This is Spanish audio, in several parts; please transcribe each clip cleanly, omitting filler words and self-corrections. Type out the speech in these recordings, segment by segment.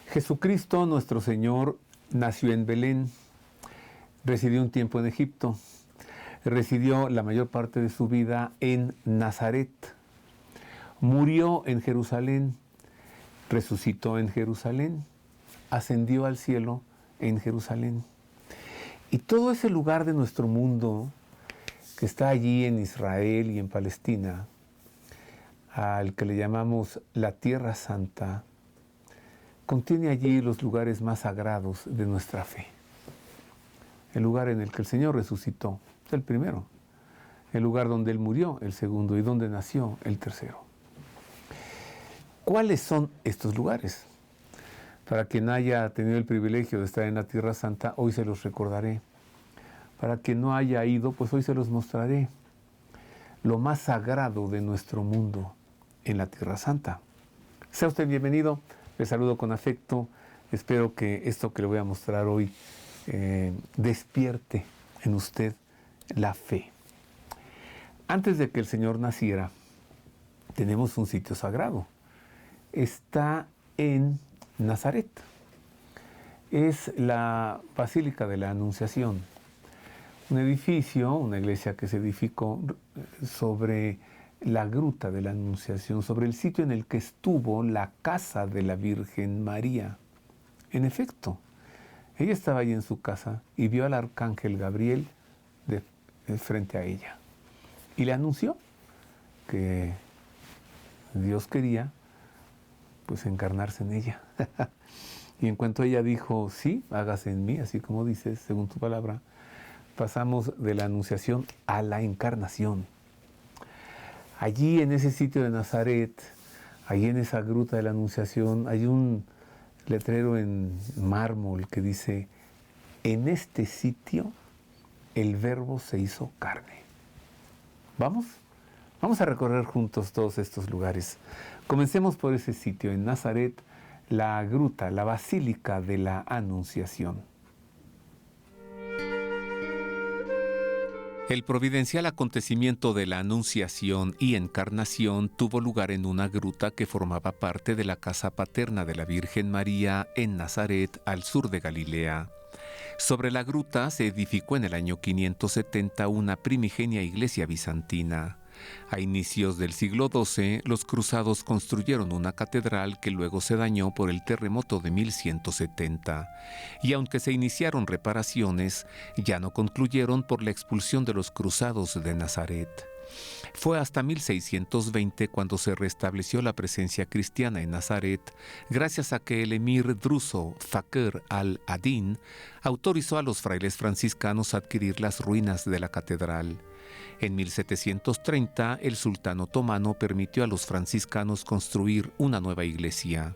Jesucristo, nuestro Señor, nació en Belén, residió un tiempo en Egipto, residió la mayor parte de su vida en Nazaret, murió en Jerusalén, resucitó en Jerusalén, ascendió al cielo en Jerusalén. Y todo ese lugar de nuestro mundo que está allí en Israel y en Palestina, al que le llamamos la Tierra Santa, contiene allí los lugares más sagrados de nuestra fe. El lugar en el que el Señor resucitó, es el primero. El lugar donde Él murió, el segundo, y donde nació, el tercero. ¿Cuáles son estos lugares? Para quien haya tenido el privilegio de estar en la Tierra Santa, hoy se los recordaré. Para quien no haya ido, pues hoy se los mostraré. Lo más sagrado de nuestro mundo en la Tierra Santa. Sea usted bienvenido, le saludo con afecto. Espero que esto que le voy a mostrar hoy despierte en usted la fe. Antes de que el Señor naciera, tenemos un sitio sagrado. Está en Nazaret. Es la Basílica de la Anunciación. Un edificio, una iglesia que se edificó sobre la gruta de la Anunciación, sobre el sitio en el que estuvo la casa de la Virgen María. En efecto, ella estaba allí en su casa y vio al arcángel Gabriel de frente a ella. Y le anunció que Dios quería pues encarnarse en ella. Y en cuanto ella dijo, sí, hágase en mí, así como dices, según tu palabra, pasamos de la anunciación a la encarnación. Allí en ese sitio de Nazaret, allí en esa gruta de la Anunciación, hay un letrero en mármol que dice, en este sitio el Verbo se hizo carne. ¿Vamos? Vamos a recorrer juntos todos estos lugares. Comencemos por ese sitio, en Nazaret, la gruta, la Basílica de la Anunciación. El providencial acontecimiento de la Anunciación y Encarnación tuvo lugar en una gruta que formaba parte de la casa paterna de la Virgen María en Nazaret, al sur de Galilea. Sobre la gruta se edificó en el año 570 una primigenia iglesia bizantina. A inicios del siglo XII, los cruzados construyeron una catedral que luego se dañó por el terremoto de 1170, y aunque se iniciaron reparaciones, ya no concluyeron por la expulsión de los cruzados de Nazaret. Fue hasta 1620 cuando se restableció la presencia cristiana en Nazaret, gracias a que el emir druso Fakhr al-Adin autorizó a los frailes franciscanos a adquirir las ruinas de la catedral. En 1730, el sultán otomano permitió a los franciscanos construir una nueva iglesia.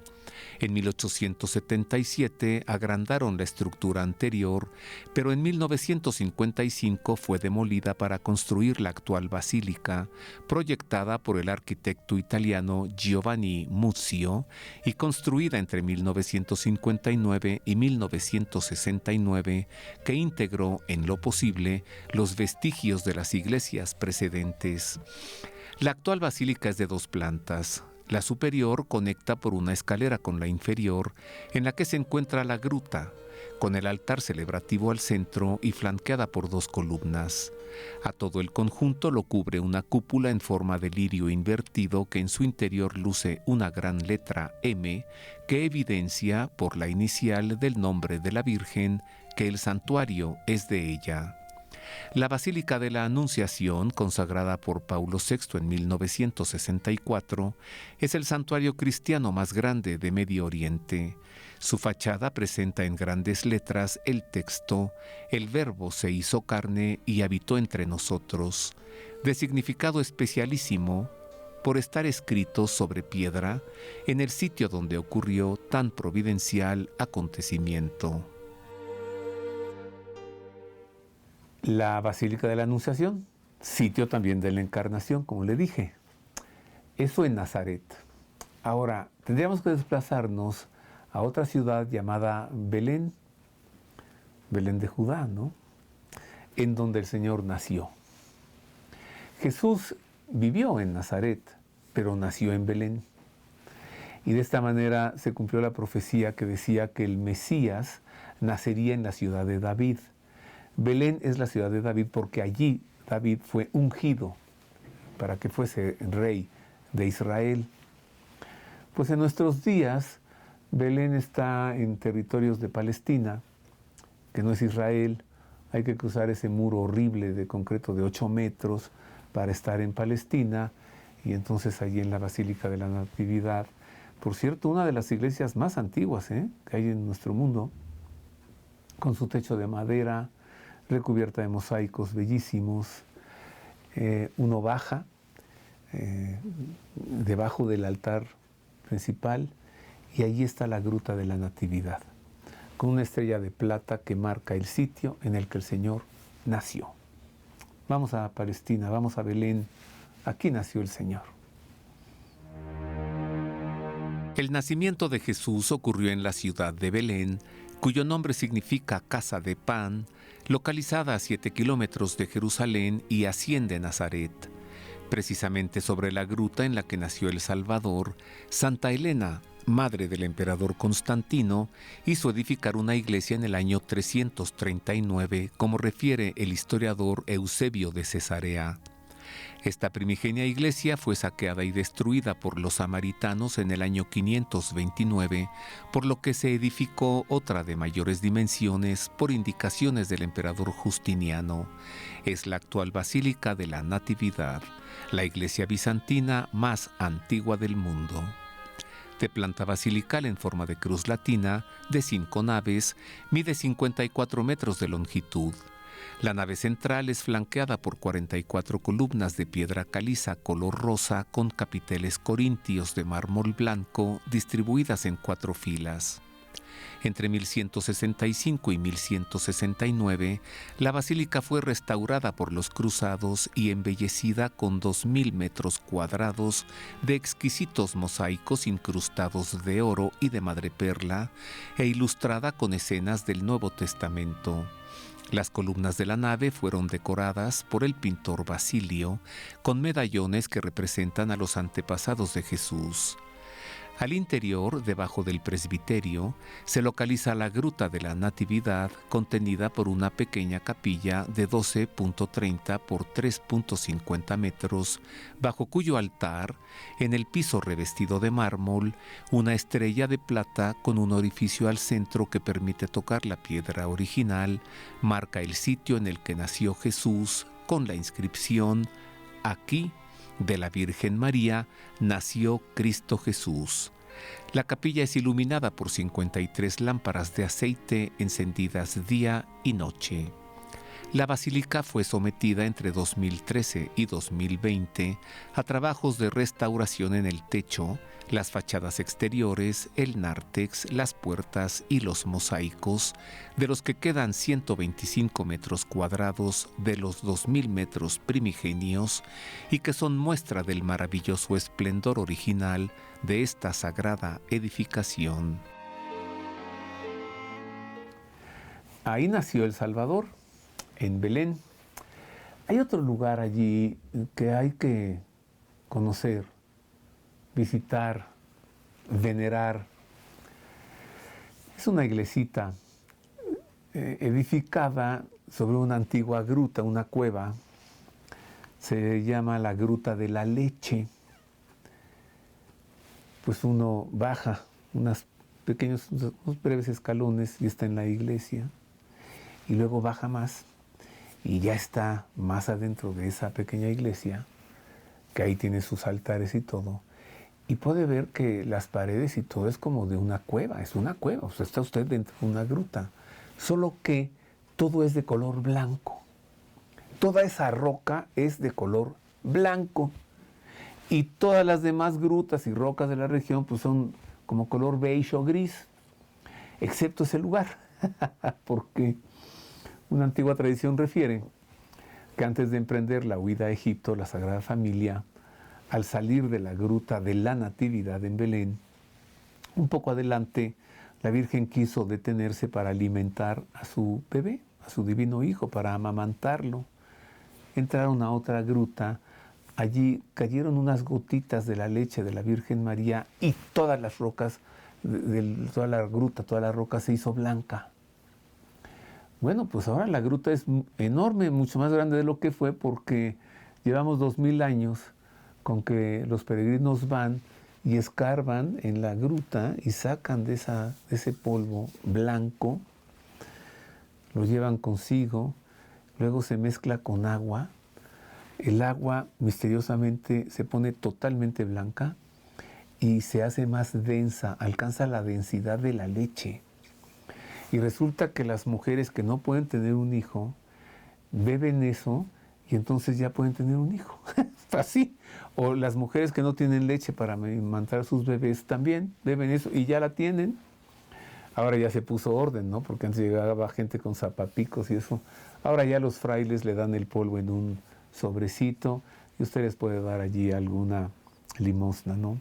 En 1877 agrandaron la estructura anterior, pero en 1955 fue demolida para construir la actual basílica, proyectada por el arquitecto italiano Giovanni Muzio y construida entre 1959 y 1969, que integró en lo posible los vestigios de las iglesias precedentes. La actual basílica es de 2 plantas. La superior conecta por una escalera con la inferior, en la que se encuentra la gruta, con el altar celebrativo al centro y flanqueada por 2 columnas. A todo el conjunto lo cubre una cúpula en forma de lirio invertido que en su interior luce una gran letra M, que evidencia, por la inicial del nombre de la Virgen, que el santuario es de ella. La Basílica de la Anunciación, consagrada por Paulo VI en 1964, es el santuario cristiano más grande de Medio Oriente. Su fachada presenta en grandes letras el texto «El Verbo se hizo carne y habitó entre nosotros», de significado especialísimo por estar escrito sobre piedra en el sitio donde ocurrió tan providencial acontecimiento. La Basílica de la Anunciación, sitio también de la Encarnación, como le dije. Eso en Nazaret. Ahora, tendríamos que desplazarnos a otra ciudad llamada Belén, Belén de Judá, ¿no? En donde el Señor nació. Jesús vivió en Nazaret, pero nació en Belén. Y de esta manera se cumplió la profecía que decía que el Mesías nacería en la ciudad de David. Belén es la ciudad de David porque allí David fue ungido para que fuese rey de Israel. Pues en nuestros días Belén está en territorios de Palestina, que no es Israel. Hay que cruzar ese muro horrible de concreto de 8 metros para estar en Palestina, y entonces allí en la Basílica de la Natividad, por cierto, una de las iglesias más antiguas que hay en nuestro mundo, con su techo de madera, recubierta de mosaicos bellísimos. Uno baja debajo del altar principal y allí está la gruta de la Natividad, con una estrella de plata que marca el sitio en el que el Señor nació. Vamos a Palestina, vamos a Belén, aquí nació el Señor. El nacimiento de Jesús ocurrió en la ciudad de Belén, cuyo nombre significa casa de pan, localizada a 7 kilómetros de Jerusalén y a 100 de Nazaret. Precisamente sobre la gruta en la que nació el Salvador, Santa Elena, madre del emperador Constantino, hizo edificar una iglesia en el año 339, como refiere el historiador Eusebio de Cesarea. Esta primigenia iglesia fue saqueada y destruida por los samaritanos en el año 529, por lo que se edificó otra de mayores dimensiones por indicaciones del emperador Justiniano. Es la actual Basílica de la Natividad, la iglesia bizantina más antigua del mundo. De planta basilical en forma de cruz latina, de 5 naves, mide 54 metros de longitud. La nave central es flanqueada por 44 columnas de piedra caliza color rosa con capiteles corintios de mármol blanco distribuidas en 4 filas. Entre 1165 y 1169, la basílica fue restaurada por los cruzados y embellecida con 2.000 metros cuadrados de exquisitos mosaicos incrustados de oro y de madreperla e ilustrada con escenas del Nuevo Testamento. Las columnas de la nave fueron decoradas por el pintor Basilio con medallones que representan a los antepasados de Jesús. Al interior, debajo del presbiterio, se localiza la Gruta de la Natividad, contenida por una pequeña capilla de 12.30 por 3.50 metros, bajo cuyo altar, en el piso revestido de mármol, una estrella de plata con un orificio al centro que permite tocar la piedra original, marca el sitio en el que nació Jesús con la inscripción: «Aquí, de la Virgen María, nació Cristo Jesús». La capilla es iluminada por 53 lámparas de aceite encendidas día y noche. La basílica fue sometida entre 2013 y 2020 a trabajos de restauración en el techo, las fachadas exteriores, el nártex, las puertas y los mosaicos, de los que quedan 125 metros cuadrados de los 2.000 metros primigenios y que son muestra del maravilloso esplendor original de esta sagrada edificación. Ahí nació el Salvador, en Belén. Hay otro lugar allí que hay que conocer, visitar, venerar. Es una iglesita edificada sobre una antigua gruta, una cueva. Se llama la Gruta de la Leche. Pues uno baja unos breves escalones y está en la iglesia. Y luego baja más y ya está más adentro de esa pequeña iglesia, que ahí tiene sus altares y todo. Y puede ver que las paredes y todo es como de una cueva, es una cueva, o sea, está usted dentro de una gruta. Solo que todo es de color blanco. Toda esa roca es de color blanco. Y todas las demás grutas y rocas de la región pues son como color beige o gris, excepto ese lugar, porque una antigua tradición refiere que antes de emprender la huida a Egipto, la Sagrada Familia, al salir de la Gruta de la Natividad en Belén, un poco adelante, la Virgen quiso detenerse para alimentar a su bebé, a su divino hijo, para amamantarlo. Entraron a otra gruta allí cayeron unas gotitas de la leche de la Virgen María y todas las rocas, toda la gruta, toda la roca se hizo blanca. Bueno, pues ahora la gruta es enorme, mucho más grande de lo que fue, porque llevamos 2000 años con que los peregrinos van y escarban en la gruta y sacan de ese polvo blanco, lo llevan consigo, luego se mezcla con agua. El agua misteriosamente se pone totalmente blanca y se hace más densa, alcanza la densidad de la leche. Y resulta que las mujeres que no pueden tener un hijo, beben eso y entonces ya pueden tener un hijo. Así. O las mujeres que no tienen leche para amamantar a sus bebés también beben eso y ya la tienen. Ahora ya se puso orden, ¿no? Porque antes llegaba gente con zapapicos y eso. Ahora ya los frailes le dan el polvo en un sobrecito y usted les puede dar allí alguna limosna, ¿no?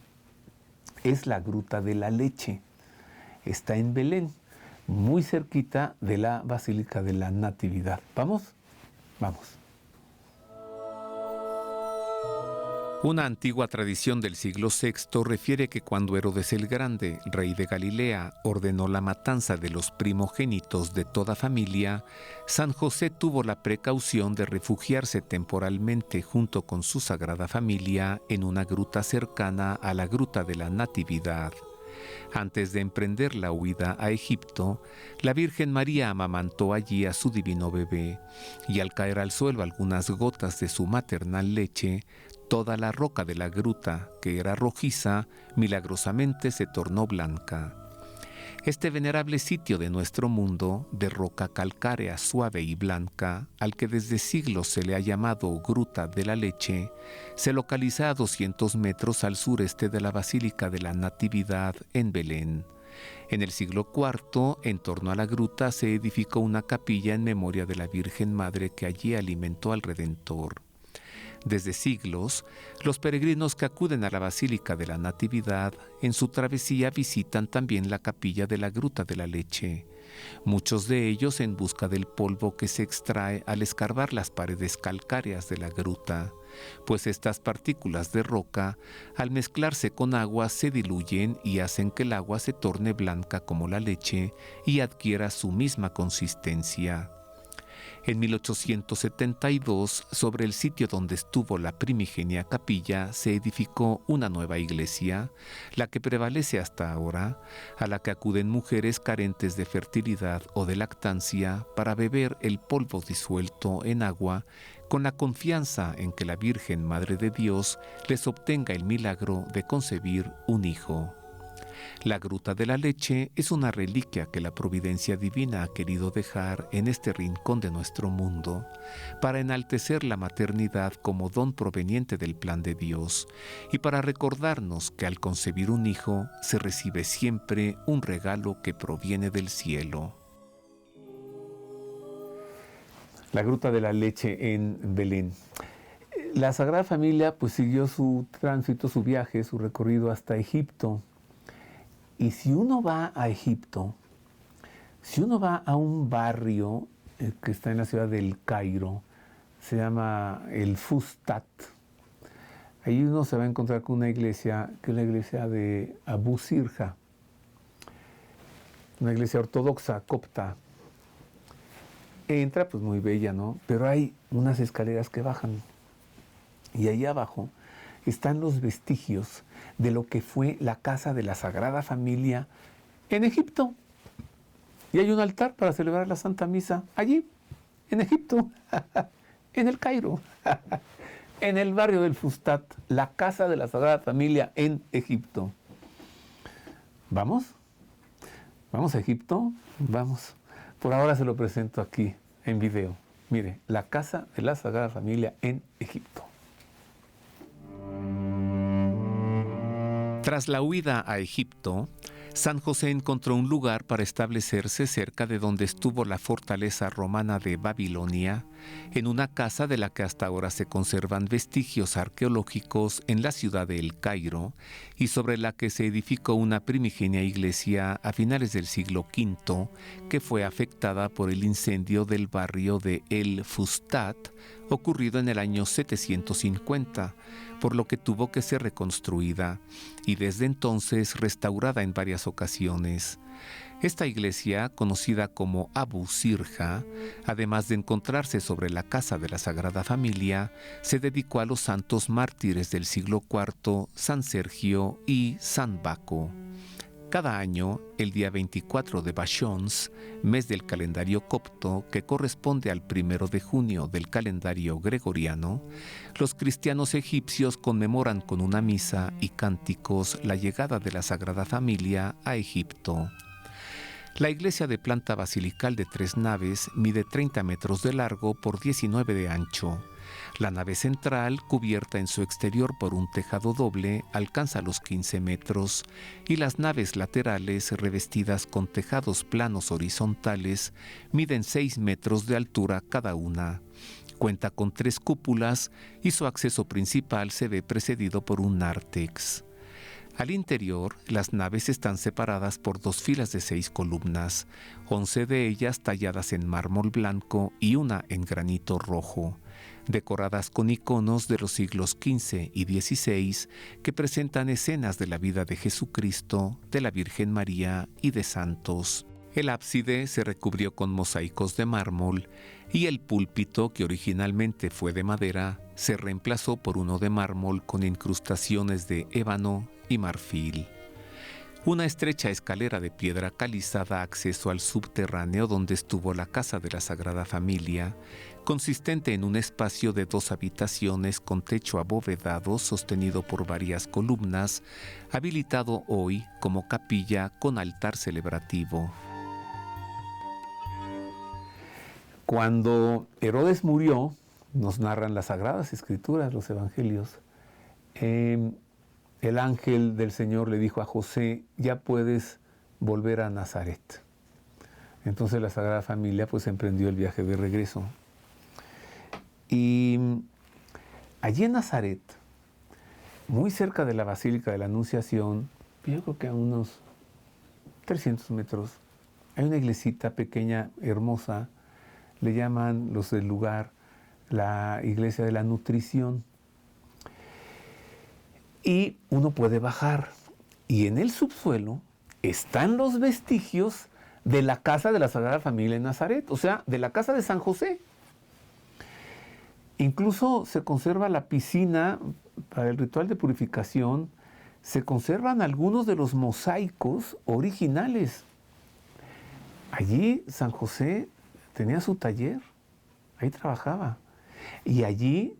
Es la gruta de la leche. Está en Belén, muy cerquita de la Basílica de la Natividad. ¿Vamos? Vamos. Una antigua tradición del siglo VI refiere que cuando Herodes el Grande, rey de Galilea, ordenó la matanza de los primogénitos de toda familia, San José tuvo la precaución de refugiarse temporalmente junto con su sagrada familia en una gruta cercana a la Gruta de la Natividad. Antes de emprender la huida a Egipto, la Virgen María amamantó allí a su divino bebé, y al caer al suelo algunas gotas de su maternal leche, toda la roca de la gruta, que era rojiza, milagrosamente se tornó blanca. Este venerable sitio de nuestro mundo, de roca calcárea suave y blanca, al que desde siglos se le ha llamado Gruta de la Leche, se localiza a 200 metros al sureste de la Basílica de la Natividad en Belén. En el siglo IV, en torno a la gruta, se edificó una capilla en memoria de la Virgen Madre que allí alimentó al Redentor. Desde siglos, los peregrinos que acuden a la Basílica de la Natividad en su travesía visitan también la capilla de la Gruta de la Leche, muchos de ellos en busca del polvo que se extrae al escarbar las paredes calcáreas de la gruta, pues estas partículas de roca, al mezclarse con agua, se diluyen y hacen que el agua se torne blanca como la leche y adquiera su misma consistencia. En 1872, sobre el sitio donde estuvo la primigenia capilla, se edificó una nueva iglesia, la que prevalece hasta ahora, a la que acuden mujeres carentes de fertilidad o de lactancia para beber el polvo disuelto en agua, con la confianza en que la Virgen Madre de Dios les obtenga el milagro de concebir un hijo. La Gruta de la Leche es una reliquia que la providencia divina ha querido dejar en este rincón de nuestro mundo para enaltecer la maternidad como don proveniente del plan de Dios y para recordarnos que al concebir un hijo se recibe siempre un regalo que proviene del cielo. La Gruta de la Leche en Belén. La Sagrada Familia pues siguió su tránsito, su viaje, su recorrido hasta Egipto. Y si uno va a Egipto, si uno va a un barrio que está en la ciudad del Cairo, se llama el Fustat, ahí uno se va a encontrar con una iglesia, que es la iglesia de Abu Sirja, una iglesia ortodoxa, copta. Entra, pues muy bella, ¿no? Pero hay unas escaleras que bajan. Y ahí abajo están los vestigios de lo que fue la casa de la Sagrada Familia en Egipto. Y hay un altar para celebrar la Santa Misa allí, en Egipto, en el Cairo, en el barrio del Fustat, la casa de la Sagrada Familia en Egipto. ¿Vamos? ¿Vamos a Egipto? Vamos. Por ahora se lo presento aquí en video. Mire, la casa de la Sagrada Familia en Egipto. Tras la huida a Egipto, San José encontró un lugar para establecerse cerca de donde estuvo la fortaleza romana de Babilonia, en una casa de la que hasta ahora se conservan vestigios arqueológicos en la ciudad de El Cairo y sobre la que se edificó una primigenia iglesia a finales del siglo V que fue afectada por el incendio del barrio de El Fustat ocurrido en el año 750, por lo que tuvo que ser reconstruida y desde entonces restaurada en varias ocasiones. Esta iglesia, conocida como Abu Sirja, además de encontrarse sobre la casa de la Sagrada Familia, se dedicó a los santos mártires del siglo IV, San Sergio y San Baco. Cada año, el día 24 de Bashons, mes del calendario copto que corresponde al 1 de junio del calendario gregoriano, los cristianos egipcios conmemoran con una misa y cánticos la llegada de la Sagrada Familia a Egipto. La iglesia de planta basilical de 3 naves mide 30 metros de largo por 19 de ancho. La nave central, cubierta en su exterior por un tejado doble, alcanza los 15 metros y las naves laterales, revestidas con tejados planos horizontales, miden 6 metros de altura cada una. Cuenta con 3 cúpulas y su acceso principal se ve precedido por un nártex. Al interior, las naves están separadas por 2 filas de 6 columnas, 11 de ellas talladas en mármol blanco y una en granito rojo, decoradas con iconos de los siglos XV y XVI que presentan escenas de la vida de Jesucristo, de la Virgen María y de santos. El ábside se recubrió con mosaicos de mármol y el púlpito, que originalmente fue de madera, se reemplazó por uno de mármol con incrustaciones de ébano y marfil. Una estrecha escalera de piedra caliza da acceso al subterráneo donde estuvo la casa de la Sagrada Familia, consistente en un espacio de 2 habitaciones con techo abovedado sostenido por varias columnas, habilitado hoy como capilla con altar celebrativo. Cuando Herodes murió, nos narran las Sagradas Escrituras, los Evangelios, el ángel del Señor le dijo a José: ya puedes volver a Nazaret. Entonces la Sagrada Familia pues emprendió el viaje de regreso. Y allí en Nazaret, muy cerca de la Basílica de la Anunciación, yo creo que a unos 300 metros, hay una iglesita pequeña, hermosa, le llaman los del lugar la Iglesia de la Nutrición. Y uno puede bajar, y en el subsuelo están los vestigios de la casa de la Sagrada Familia en Nazaret, o sea, de la casa de San José. Incluso se conserva la piscina para el ritual de purificación, se conservan algunos de los mosaicos originales. Allí San José tenía su taller, ahí trabajaba, y allí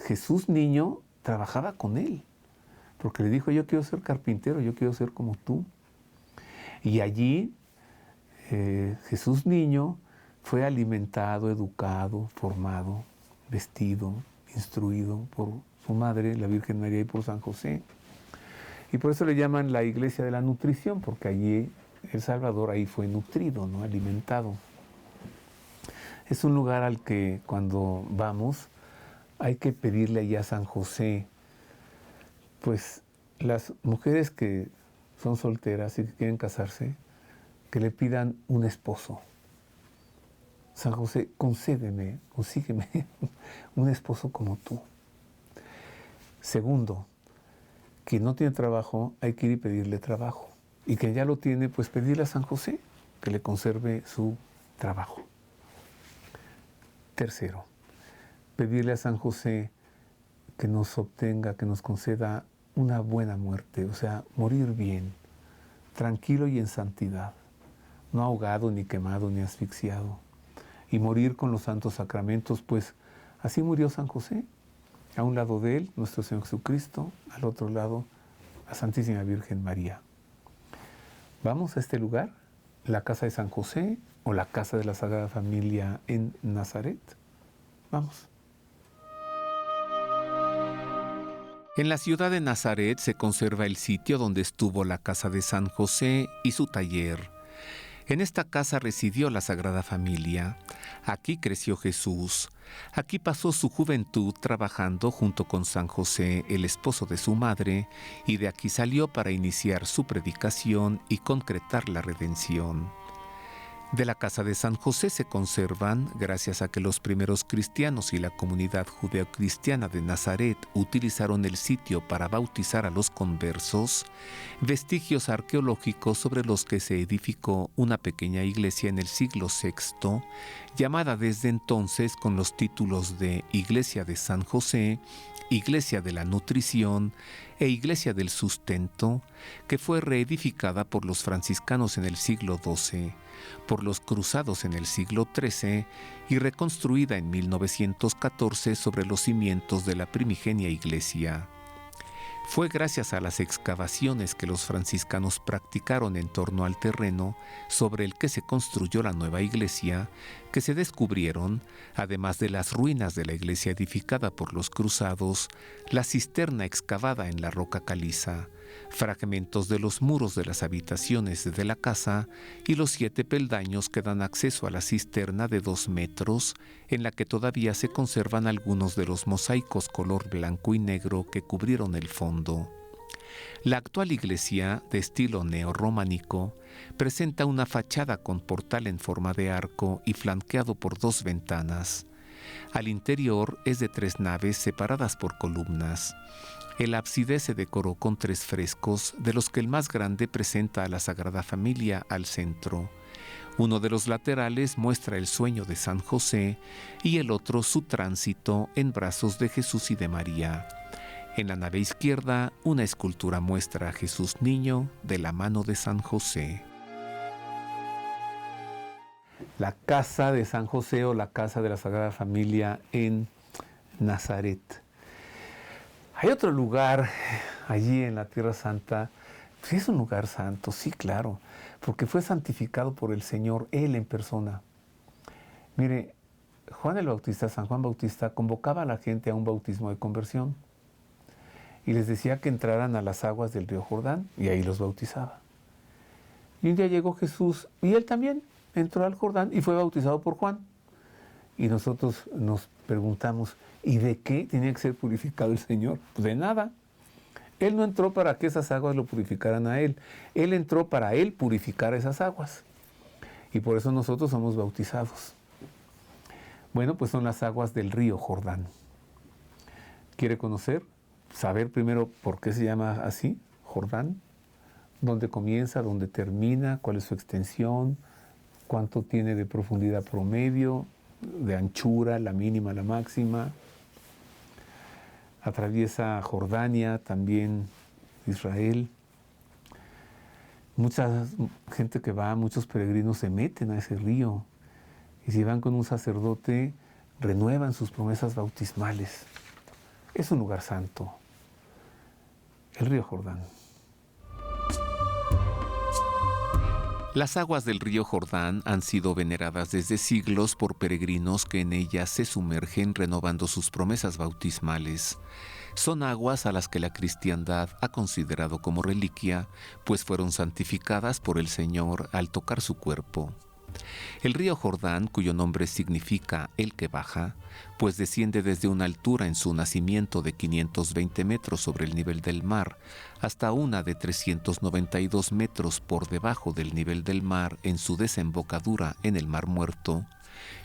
Jesús niño trabajaba con él, porque le dijo: yo quiero ser carpintero, yo quiero ser como tú. Y allí Jesús niño fue alimentado, educado, formado, vestido, instruido por su madre, la Virgen María, y por San José. Y por eso le llaman la Iglesia de la Nutrición, porque allí el Salvador ahí fue nutrido, ¿no? Alimentado. Es un lugar al que cuando vamos hay que pedirle allá a San José, pues las mujeres que son solteras y que quieren casarse, que le pidan un esposo. San José, consígueme un esposo como tú. Segundo, quien no tiene trabajo, hay que ir y pedirle trabajo. Y quien ya lo tiene, pues pedirle a San José que le conserve su trabajo. Tercero, pedirle a San José que nos obtenga, que nos conceda una buena muerte, o sea, morir bien, tranquilo y en santidad, no ahogado, ni quemado, ni asfixiado, y morir con los santos sacramentos, pues así murió San José. A un lado de él, nuestro Señor Jesucristo, al otro lado, la Santísima Virgen María. Vamos a este lugar, la casa de San José o la casa de la Sagrada Familia en Nazaret. Vamos. En la ciudad de Nazaret se conserva el sitio donde estuvo la casa de San José y su taller. En esta casa residió la Sagrada Familia. Aquí creció Jesús. Aquí pasó su juventud trabajando junto con San José, el esposo de su madre, y de aquí salió para iniciar su predicación y concretar la redención. De la casa de San José se conservan, gracias a que los primeros cristianos y la comunidad judeocristiana de Nazaret utilizaron el sitio para bautizar a los conversos, vestigios arqueológicos sobre los que se edificó una pequeña iglesia en el siglo VI, llamada desde entonces con los títulos de Iglesia de San José, Iglesia de la Nutrición e Iglesia del Sustento, que fue reedificada por los franciscanos en el siglo XII, por los cruzados en el siglo XIII y reconstruida en 1914 sobre los cimientos de la primigenia iglesia. Fue gracias a las excavaciones que los franciscanos practicaron en torno al terreno sobre el que se construyó la nueva iglesia que se descubrieron, además de las ruinas de la iglesia edificada por los cruzados, la cisterna excavada en la roca caliza, fragmentos de los muros de las habitaciones de la casa y los 7 peldaños que dan acceso a la cisterna de 2 metros, en la que todavía se conservan algunos de los mosaicos color blanco y negro que cubrieron el fondo. La actual iglesia, de estilo neorrománico, presenta una fachada con portal en forma de arco y flanqueado por 2 ventanas. Al interior es de 3 naves separadas por columnas. El ábside se decoró con 3 frescos, de los que el más grande presenta a la Sagrada Familia al centro. Uno de los laterales muestra el sueño de San José y el otro su tránsito en brazos de Jesús y de María. En la nave izquierda, una escultura muestra a Jesús niño de la mano de San José. La casa de San José o la casa de la Sagrada Familia en Nazaret. Hay otro lugar allí en la Tierra Santa. Sí, es un lugar santo, sí, claro, porque fue santificado por el Señor, Él en persona. Mire, Juan el Bautista, San Juan Bautista, convocaba a la gente a un bautismo de conversión y les decía que entraran a las aguas del río Jordán y ahí los bautizaba. Y un día llegó Jesús y Él también entró al Jordán y fue bautizado por Juan. Y nosotros nos preguntamos, ¿y de qué tenía que ser purificado el Señor? Pues de nada. Él no entró para que esas aguas lo purificaran a Él. Él entró para Él purificar esas aguas. Y por eso nosotros somos bautizados. Bueno, pues son las aguas del río Jordán. ¿Quiere conocer? Saber primero por qué se llama así, Jordán. ¿Dónde comienza? ¿Dónde termina? ¿Cuál es su extensión? ¿Cuánto tiene de profundidad promedio? De anchura, la mínima, la máxima. Atraviesa Jordania, también Israel. Mucha gente que va, muchos peregrinos se meten a ese río. Y si van con un sacerdote, renuevan sus promesas bautismales. Es un lugar santo. El río Jordán. Las aguas del río Jordán han sido veneradas desde siglos por peregrinos que en ellas se sumergen renovando sus promesas bautismales. Son aguas a las que la cristiandad ha considerado como reliquia, pues fueron santificadas por el Señor al tocar su cuerpo. El río Jordán, cuyo nombre significa el que baja, pues desciende desde una altura en su nacimiento de 520 metros sobre el nivel del mar hasta una de 392 metros por debajo del nivel del mar en su desembocadura en el Mar Muerto,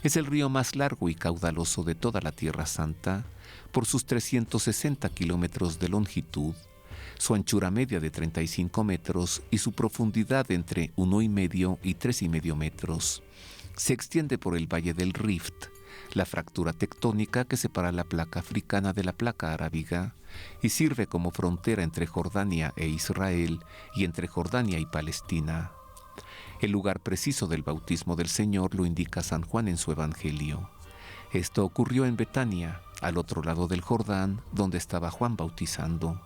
es el río más largo y caudaloso de toda la Tierra Santa, por sus 360 kilómetros de longitud, su anchura media de 35 metros y su profundidad entre 1,5 y 3,5 metros. Se extiende por el Valle del Rift, la fractura tectónica que separa la placa africana de la placa arábiga, y sirve como frontera entre Jordania e Israel y entre Jordania y Palestina. El lugar preciso del bautismo del Señor lo indica San Juan en su Evangelio. Esto ocurrió en Betania, al otro lado del Jordán, donde estaba Juan bautizando.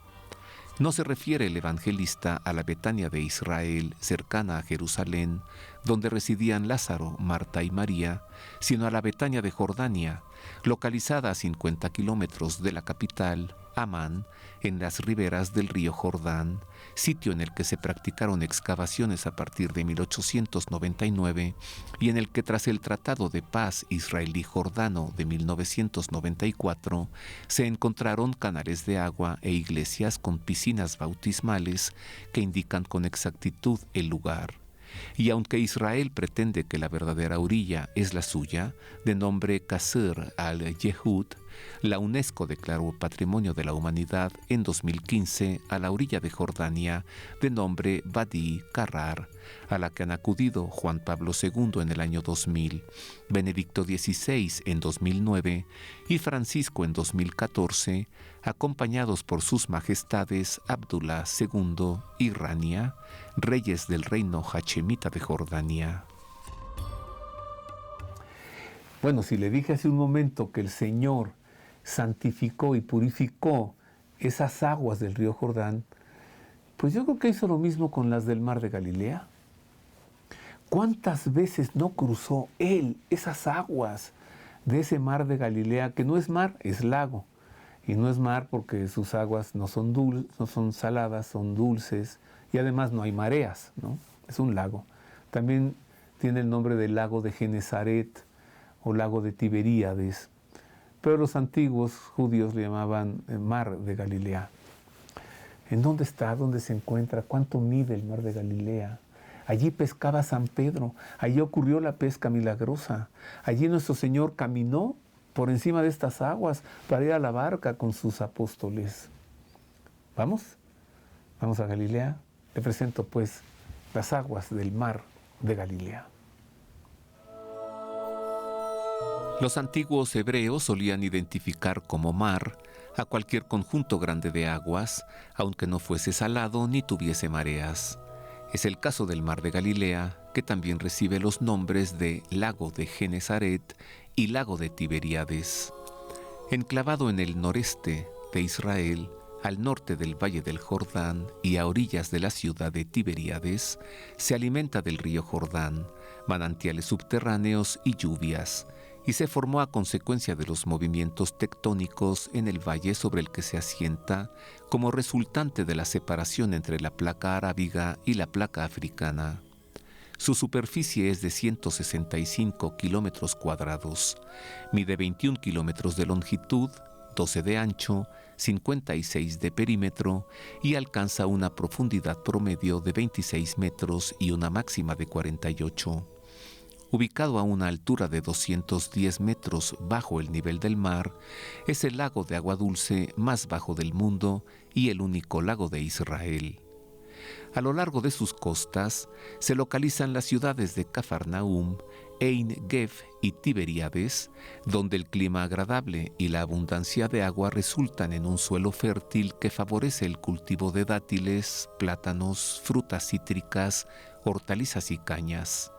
No se refiere el evangelista a la Betania de Israel, cercana a Jerusalén, donde residían Lázaro, Marta y María, sino a la Betania de Jordania, localizada a 50 kilómetros de la capital, Amán, en las riberas del río Jordán, sitio en el que se practicaron excavaciones a partir de 1899 y en el que tras el Tratado de Paz israelí-jordano de 1994 se encontraron canales de agua e iglesias con piscinas bautismales que indican con exactitud el lugar. Y aunque Israel pretende que la verdadera orilla es la suya, de nombre Qasr al-Yehud, la UNESCO declaró Patrimonio de la Humanidad en 2015 a la orilla de Jordania, de nombre Wadi Qarrar, a la que han acudido Juan Pablo II en el año 2000, Benedicto XVI en 2009 y Francisco en 2014, acompañados por sus majestades Abdullah II y Rania, reyes del reino hachemita de Jordania. Bueno, si le dije hace un momento que el Señor santificó y purificó esas aguas del río Jordán, pues yo creo que hizo lo mismo con las del mar de Galilea. ¿Cuántas veces no cruzó Él esas aguas de ese mar de Galilea, que no es mar, es lago? Y no es mar porque sus aguas no son saladas, son dulces, y además no hay mareas, ¿no? Es un lago. También tiene el nombre de lago de Genesaret o lago de Tiberíades, pero los antiguos judíos le llamaban mar de Galilea. ¿En dónde está? ¿Dónde se encuentra? ¿Cuánto mide el mar de Galilea? Allí pescaba San Pedro, allí ocurrió la pesca milagrosa, allí nuestro Señor caminó por encima de estas aguas para ir a la barca con sus apóstoles. ¿Vamos? ¿Vamos a Galilea? Le presento pues las aguas del mar de Galilea. Los antiguos hebreos solían identificar como mar a cualquier conjunto grande de aguas, aunque no fuese salado ni tuviese mareas. Es el caso del mar de Galilea, que también recibe los nombres de lago de Genesaret y lago de Tiberíades. Enclavado en el noreste de Israel, al norte del valle del Jordán y a orillas de la ciudad de Tiberíades, se alimenta del río Jordán, manantiales subterráneos y lluvias, y se formó a consecuencia de los movimientos tectónicos en el valle sobre el que se asienta como resultante de la separación entre la placa arábiga y la placa africana. Su superficie es de 165 kilómetros cuadrados, mide 21 kilómetros de longitud, 12 de ancho, 56 de perímetro y alcanza una profundidad promedio de 26 metros y una máxima de 48. Ubicado a una altura de 210 metros bajo el nivel del mar, es el lago de agua dulce más bajo del mundo y el único lago de Israel. A lo largo de sus costas se localizan las ciudades de Cafarnaum, Ein Gef y Tiberíades, donde el clima agradable y la abundancia de agua resultan en un suelo fértil que favorece el cultivo de dátiles, plátanos, frutas cítricas, hortalizas y cañas.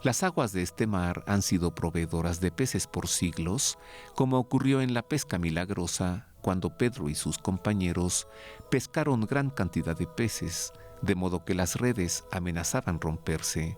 Las aguas de este mar han sido proveedoras de peces por siglos, como ocurrió en la pesca milagrosa, cuando Pedro y sus compañeros pescaron gran cantidad de peces, de modo que las redes amenazaban romperse.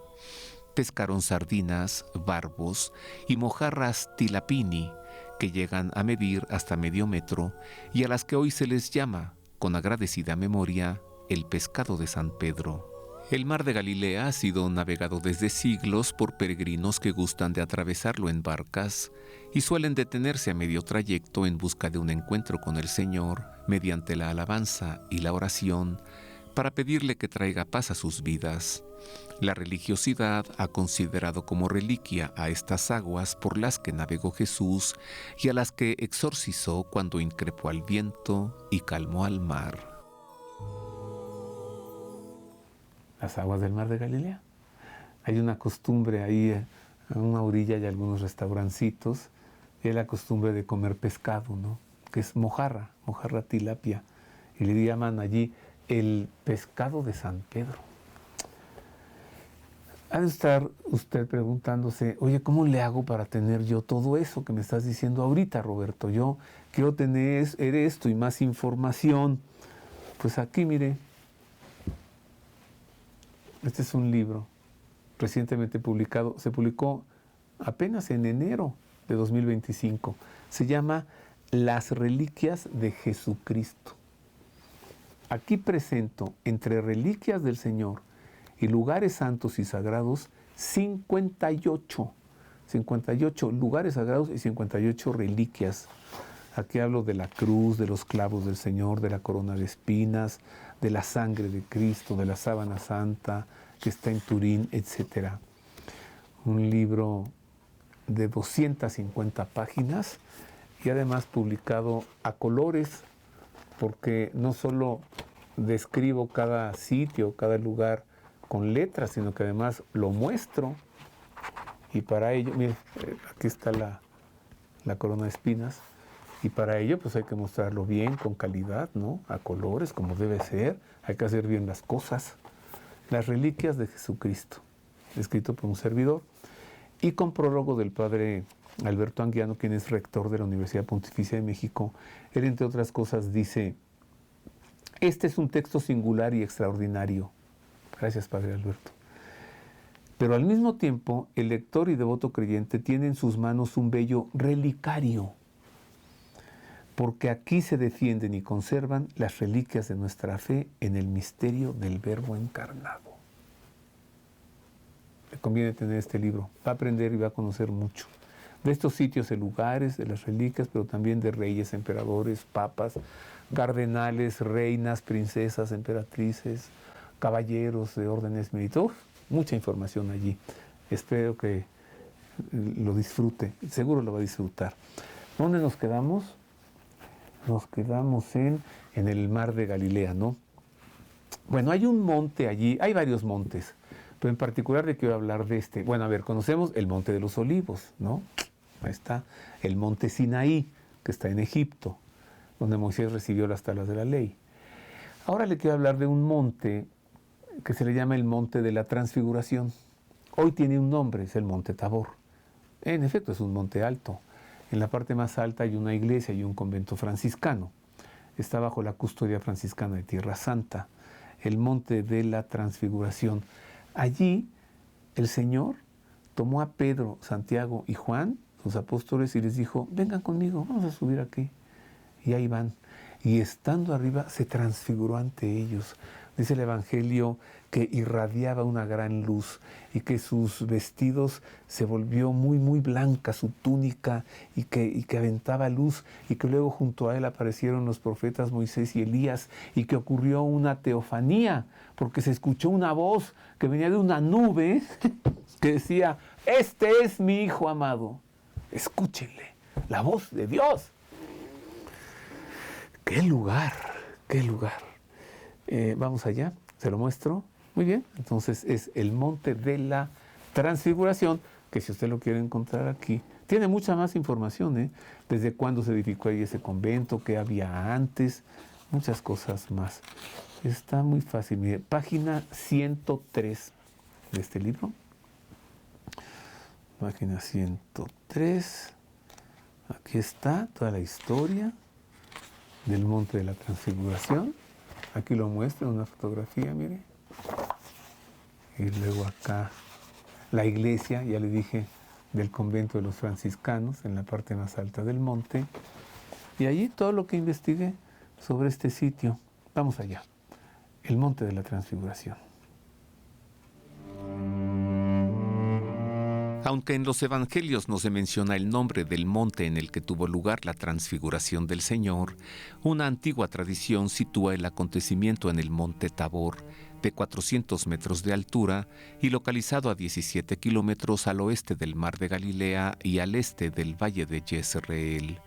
Pescaron sardinas, barbos y mojarras tilapini, que llegan a medir hasta medio metro y a las que hoy se les llama, con agradecida memoria, el pescado de San Pedro. El mar de Galilea ha sido navegado desde siglos por peregrinos que gustan de atravesarlo en barcas y suelen detenerse a medio trayecto en busca de un encuentro con el Señor mediante la alabanza y la oración para pedirle que traiga paz a sus vidas. La religiosidad ha considerado como reliquia a estas aguas por las que navegó Jesús y a las que exorcizó cuando increpó al viento y calmó al mar. Las aguas del mar de Galilea. Hay una costumbre ahí, a una orilla hay algunos restaurancitos, y hay la costumbre de comer pescado, ¿no? Que es mojarra tilapia, y le llaman allí el pescado de San Pedro. Ha de estar usted preguntándose, oye, ¿cómo le hago para tener yo todo eso que me estás diciendo ahorita, Roberto? Yo quiero tener esto y más información. Pues aquí, mire, este es un libro recientemente publicado, se publicó apenas en enero de 2025. Se llama las reliquias de Jesucristo. Aquí presento entre reliquias del Señor y lugares santos y sagrados 58 lugares sagrados y 58 reliquias. Aquí hablo de la cruz, de los clavos del Señor, de la corona de espinas, de la sangre de Cristo, de la sábana santa que está en Turín, etc. Un libro de 250 páginas y además publicado a colores, porque no solo describo cada sitio, cada lugar con letras, sino que además lo muestro. Y para ello, mire, aquí está la corona de espinas. Y para ello, pues hay que mostrarlo bien, con calidad, ¿no? A colores, como debe ser. Hay que hacer bien las cosas. Las reliquias de Jesucristo, escrito por un servidor. Y con prólogo del padre Alberto Anguiano, quien es rector de la Universidad Pontificia de México. Él, entre otras cosas, dice: este es un texto singular y extraordinario. Gracias, padre Alberto. Pero al mismo tiempo, el lector y devoto creyente tiene en sus manos un bello relicario, porque aquí se defienden y conservan las reliquias de nuestra fe en el misterio del Verbo encarnado. Le conviene tener este libro, va a aprender y va a conocer mucho de estos sitios y lugares, de las reliquias, pero también de reyes, emperadores, papas, cardenales, reinas, princesas, emperatrices, caballeros de órdenes militares. Mucha información allí. Espero que lo disfrute, seguro lo va a disfrutar. ¿Dónde nos quedamos? Nos quedamos en el mar de Galilea, ¿no? Bueno, hay un monte allí, hay varios montes, pero en particular le quiero hablar de este. Bueno, a ver, conocemos el Monte de los Olivos, ¿no? Ahí está el Monte Sinaí, que está en Egipto, donde Moisés recibió las tablas de la ley. Ahora le quiero hablar de un monte que se le llama el Monte de la Transfiguración. Hoy tiene un nombre, es el Monte Tabor. En efecto, es un monte alto. En la parte más alta hay una iglesia y un convento franciscano. Está bajo la custodia franciscana de Tierra Santa, el Monte de la Transfiguración. Allí el Señor tomó a Pedro, Santiago y Juan, sus apóstoles, y les dijo: vengan conmigo, vamos a subir aquí. Y ahí van. Y estando arriba se transfiguró ante ellos. Dice el Evangelio que irradiaba una gran luz y que sus vestidos se volvió muy, muy blanca, su túnica, y que aventaba luz, y que luego junto a él aparecieron los profetas Moisés y Elías, y que ocurrió una teofanía, porque se escuchó una voz que venía de una nube que decía: este es mi Hijo amado, escúchenle, la voz de Dios. ¡Qué lugar! ¡Qué lugar! Vamos allá, se lo muestro. Muy bien, entonces es el Monte de la Transfiguración, que si usted lo quiere encontrar aquí, tiene mucha más información, ¿eh? Desde cuándo se edificó ahí ese convento, qué había antes, muchas cosas más. Está muy fácil, mire, página 103 de este libro. Página 103, aquí está toda la historia del Monte de la Transfiguración. Aquí lo muestro en una fotografía, mire. Y luego acá la iglesia, ya le dije, del convento de los franciscanos, en la parte más alta del monte. Y allí todo lo que investigué sobre este sitio. Vamos allá. El Monte de la Transfiguración. Aunque en los evangelios no se menciona el nombre del monte en el que tuvo lugar la transfiguración del Señor, una antigua tradición sitúa el acontecimiento en el monte Tabor, de 400 metros de altura y localizado a 17 kilómetros al oeste del mar de Galilea y al este del valle de Jezreel.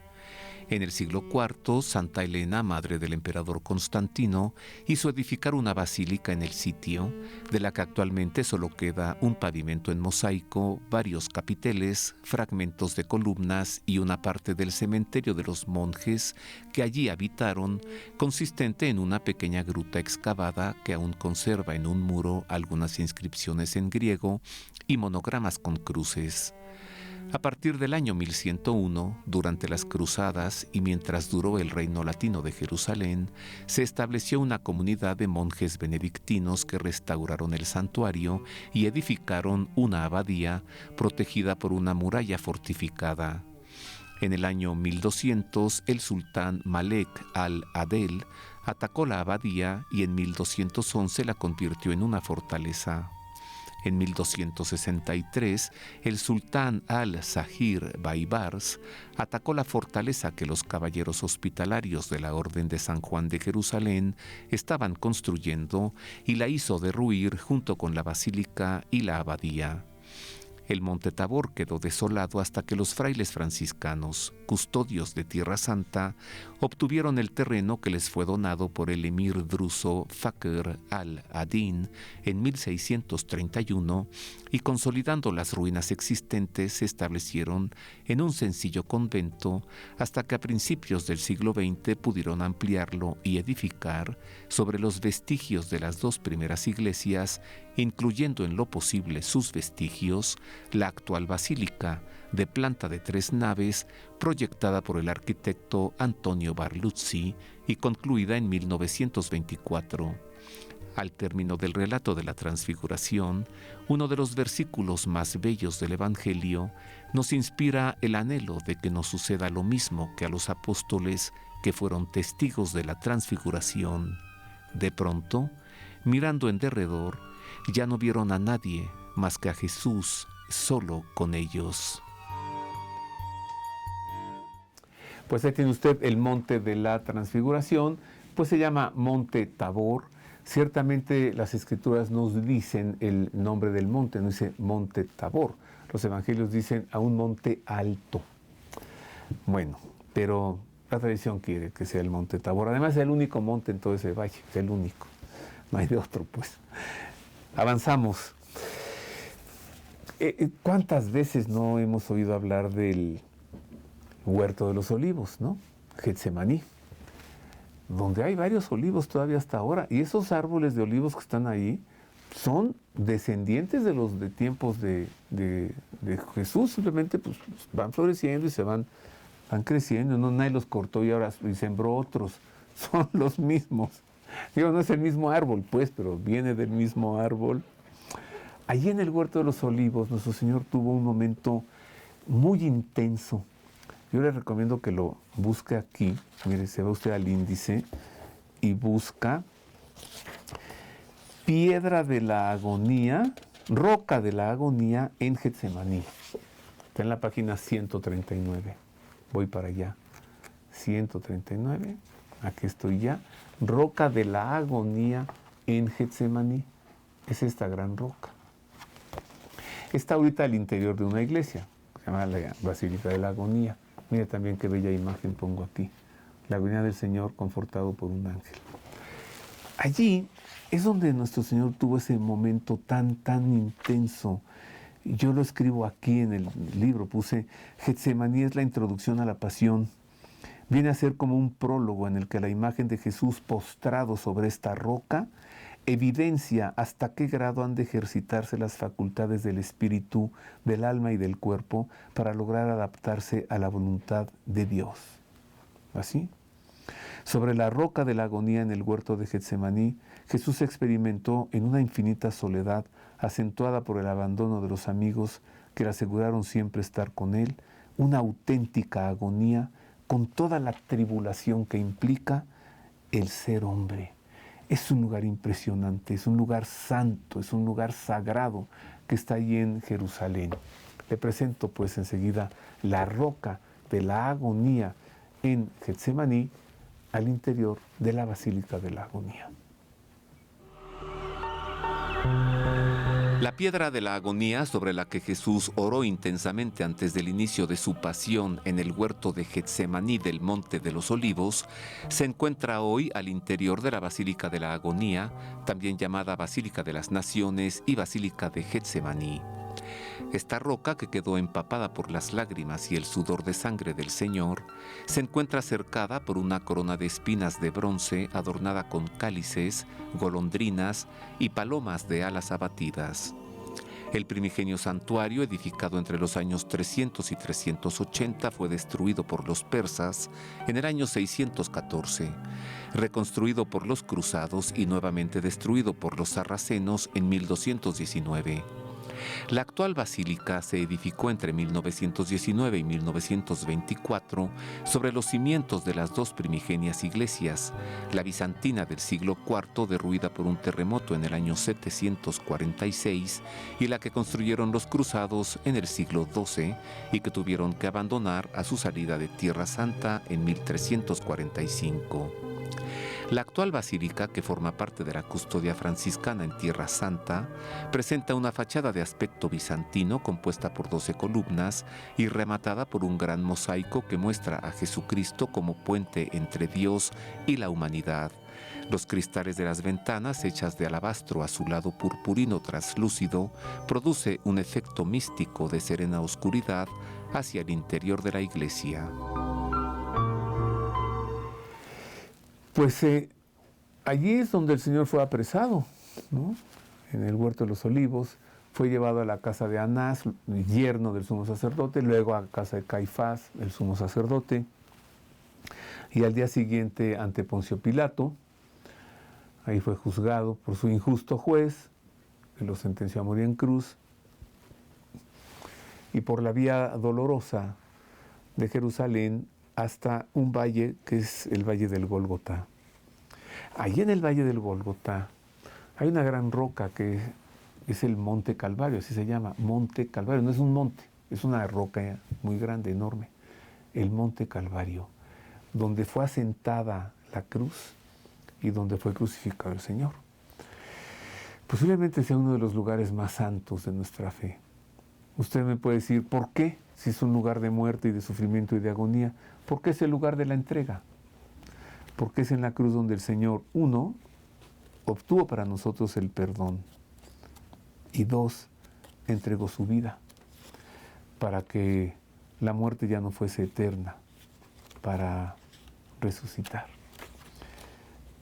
En el siglo IV, Santa Elena, madre del emperador Constantino, hizo edificar una basílica en el sitio, de la que actualmente solo queda un pavimento en mosaico, varios capiteles, fragmentos de columnas y una parte del cementerio de los monjes que allí habitaron, consistente en una pequeña gruta excavada que aún conserva en un muro algunas inscripciones en griego y monogramas con cruces. A partir del año 1101, durante las cruzadas y mientras duró el reino latino de Jerusalén, se estableció una comunidad de monjes benedictinos que restauraron el santuario y edificaron una abadía protegida por una muralla fortificada. En el año 1200, el sultán Malek al-Adel atacó la abadía y en 1211 la convirtió en una fortaleza. En 1263, el sultán al-Zahir Baibars atacó la fortaleza que los caballeros hospitalarios de la Orden de San Juan de Jerusalén estaban construyendo y la hizo derruir junto con la basílica y la abadía. El monte Tabor quedó desolado hasta que los frailes franciscanos, custodios de Tierra Santa, obtuvieron el terreno que les fue donado por el emir druso Fakhr al-Adin en 1631 y, consolidando las ruinas existentes, se establecieron en un sencillo convento hasta que a principios del siglo XX pudieron ampliarlo y edificar sobre los vestigios de las dos primeras iglesias, incluyendo en lo posible sus vestigios, la actual basílica, de planta de 3 naves, proyectada por el arquitecto Antonio Barluzzi y concluida en 1924. Al término del relato de la Transfiguración, uno de los versículos más bellos del Evangelio nos inspira el anhelo de que nos suceda lo mismo que a los apóstoles que fueron testigos de la Transfiguración. De pronto, mirando en derredor, ya no vieron a nadie más que a Jesús solo con ellos. Pues ahí tiene usted el monte de la Transfiguración, pues se llama Monte Tabor. Ciertamente las Escrituras nos dicen el nombre del monte, no dice Monte Tabor. Los evangelios dicen a un monte alto. Bueno, pero la tradición quiere que sea el Monte Tabor. Además es el único monte en todo ese valle, es el único. No hay de otro, pues. Avanzamos. ¿Cuántas veces no hemos oído hablar del Huerto de los Olivos, ¿no? Getsemaní, donde hay varios olivos todavía hasta ahora, y esos árboles de olivos que están ahí son descendientes de los de tiempos de Jesús. Simplemente pues van floreciendo y van creciendo, no, nadie los cortó y ahora y sembró otros, son los mismos. Digo, no es el mismo árbol, pues, pero viene del mismo árbol. Allí en el Huerto de los Olivos, nuestro Señor tuvo un momento muy intenso. Yo le recomiendo que lo busque aquí. Mire, se va usted al índice y busca piedra de la agonía, roca de la agonía en Getsemaní. Está en la página 139. Voy para allá. 139. Aquí estoy ya. Roca de la agonía en Getsemaní. Es esta gran roca. Está ahorita al interior de una iglesia, se llama la Basílica de la Agonía. Mira también qué bella imagen pongo aquí. La agonía del Señor confortado por un ángel. Allí es donde nuestro Señor tuvo ese momento tan intenso. Yo lo escribo aquí en el libro, puse Getsemaní es la introducción a la pasión. Viene a ser como un prólogo en el que la imagen de Jesús postrado sobre esta roca evidencia hasta qué grado han de ejercitarse las facultades del espíritu, del alma y del cuerpo para lograr adaptarse a la voluntad de Dios. ¿Así? Sobre la roca de la agonía en el huerto de Getsemaní, Jesús experimentó en una infinita soledad, acentuada por el abandono de los amigos que le aseguraron siempre estar con él, una auténtica agonía con toda la tribulación que implica el ser hombre. Es un lugar impresionante, es un lugar santo, es un lugar sagrado que está allí en Jerusalén. Le presento pues enseguida la roca de la agonía en Getsemaní, al interior de la Basílica de la Agonía. La piedra de la agonía sobre la que Jesús oró intensamente antes del inicio de su pasión en el huerto de Getsemaní del Monte de los Olivos se encuentra hoy al interior de la Basílica de la Agonía, también llamada Basílica de las Naciones y Basílica de Getsemaní. Esta roca, que quedó empapada por las lágrimas y el sudor de sangre del Señor, se encuentra cercada por una corona de espinas de bronce adornada con cálices, golondrinas y palomas de alas abatidas. El primigenio santuario, edificado entre los años 300 y 380, fue destruido por los persas en el año 614, reconstruido por los cruzados y nuevamente destruido por los sarracenos en 1219. La actual basílica se edificó entre 1919 y 1924 sobre los cimientos de las dos primigenias iglesias, la bizantina del siglo IV, derruida por un terremoto en el año 746, y la que construyeron los cruzados en el siglo XII y que tuvieron que abandonar a su salida de Tierra Santa en 1345. La actual basílica, que forma parte de la custodia franciscana en Tierra Santa, presenta una fachada de aspecto bizantino compuesta por 12 columnas y rematada por un gran mosaico que muestra a Jesucristo como puente entre Dios y la humanidad. Los cristales de las ventanas, hechas de alabastro azulado purpurino traslúcido, produce un efecto místico de serena oscuridad hacia el interior de la iglesia. Pues allí es donde el Señor fue apresado, ¿no? En el Huerto de los Olivos. Fue llevado a la casa de Anás, yerno del sumo sacerdote, luego a la casa de Caifás, el sumo sacerdote, y al día siguiente ante Poncio Pilato. Ahí fue juzgado por su injusto juez, que lo sentenció a morir en cruz, y por la vía dolorosa de Jerusalén hasta un valle que es el Valle del Gólgota. Allí en el Valle del Gólgota hay una gran roca que es el Monte Calvario, así se llama, Monte Calvario. No es un monte, es una roca muy grande, enorme. El Monte Calvario, donde fue asentada la cruz y donde fue crucificado el Señor. Posiblemente sea uno de los lugares más santos de nuestra fe. Usted me puede decir, ¿por qué? Si es un lugar de muerte y de sufrimiento y de agonía, ¿por qué es el lugar de la entrega? Porque es en la cruz donde el Señor, uno, obtuvo para nosotros el perdón, y dos, entregó su vida para que la muerte ya no fuese eterna, para resucitar.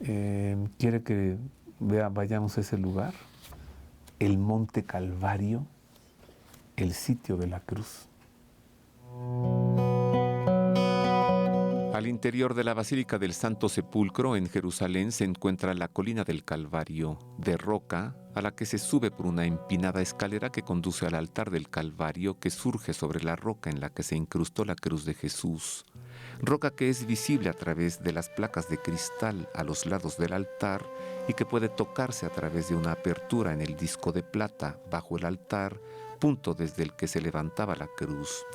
¿Quiere que vayamos a ese lugar? El Monte Calvario, el sitio de la cruz. Al interior de la Basílica del Santo Sepulcro en Jerusalén se encuentra la colina del Calvario, de roca, a la que se sube por una empinada escalera que conduce al altar del Calvario que surge sobre la roca en la que se incrustó la cruz de Jesús. Roca que es visible a través de las placas de cristal a los lados del altar y que puede tocarse a través de una apertura en el disco de plata bajo el altar, punto desde el que se levantaba la cruz.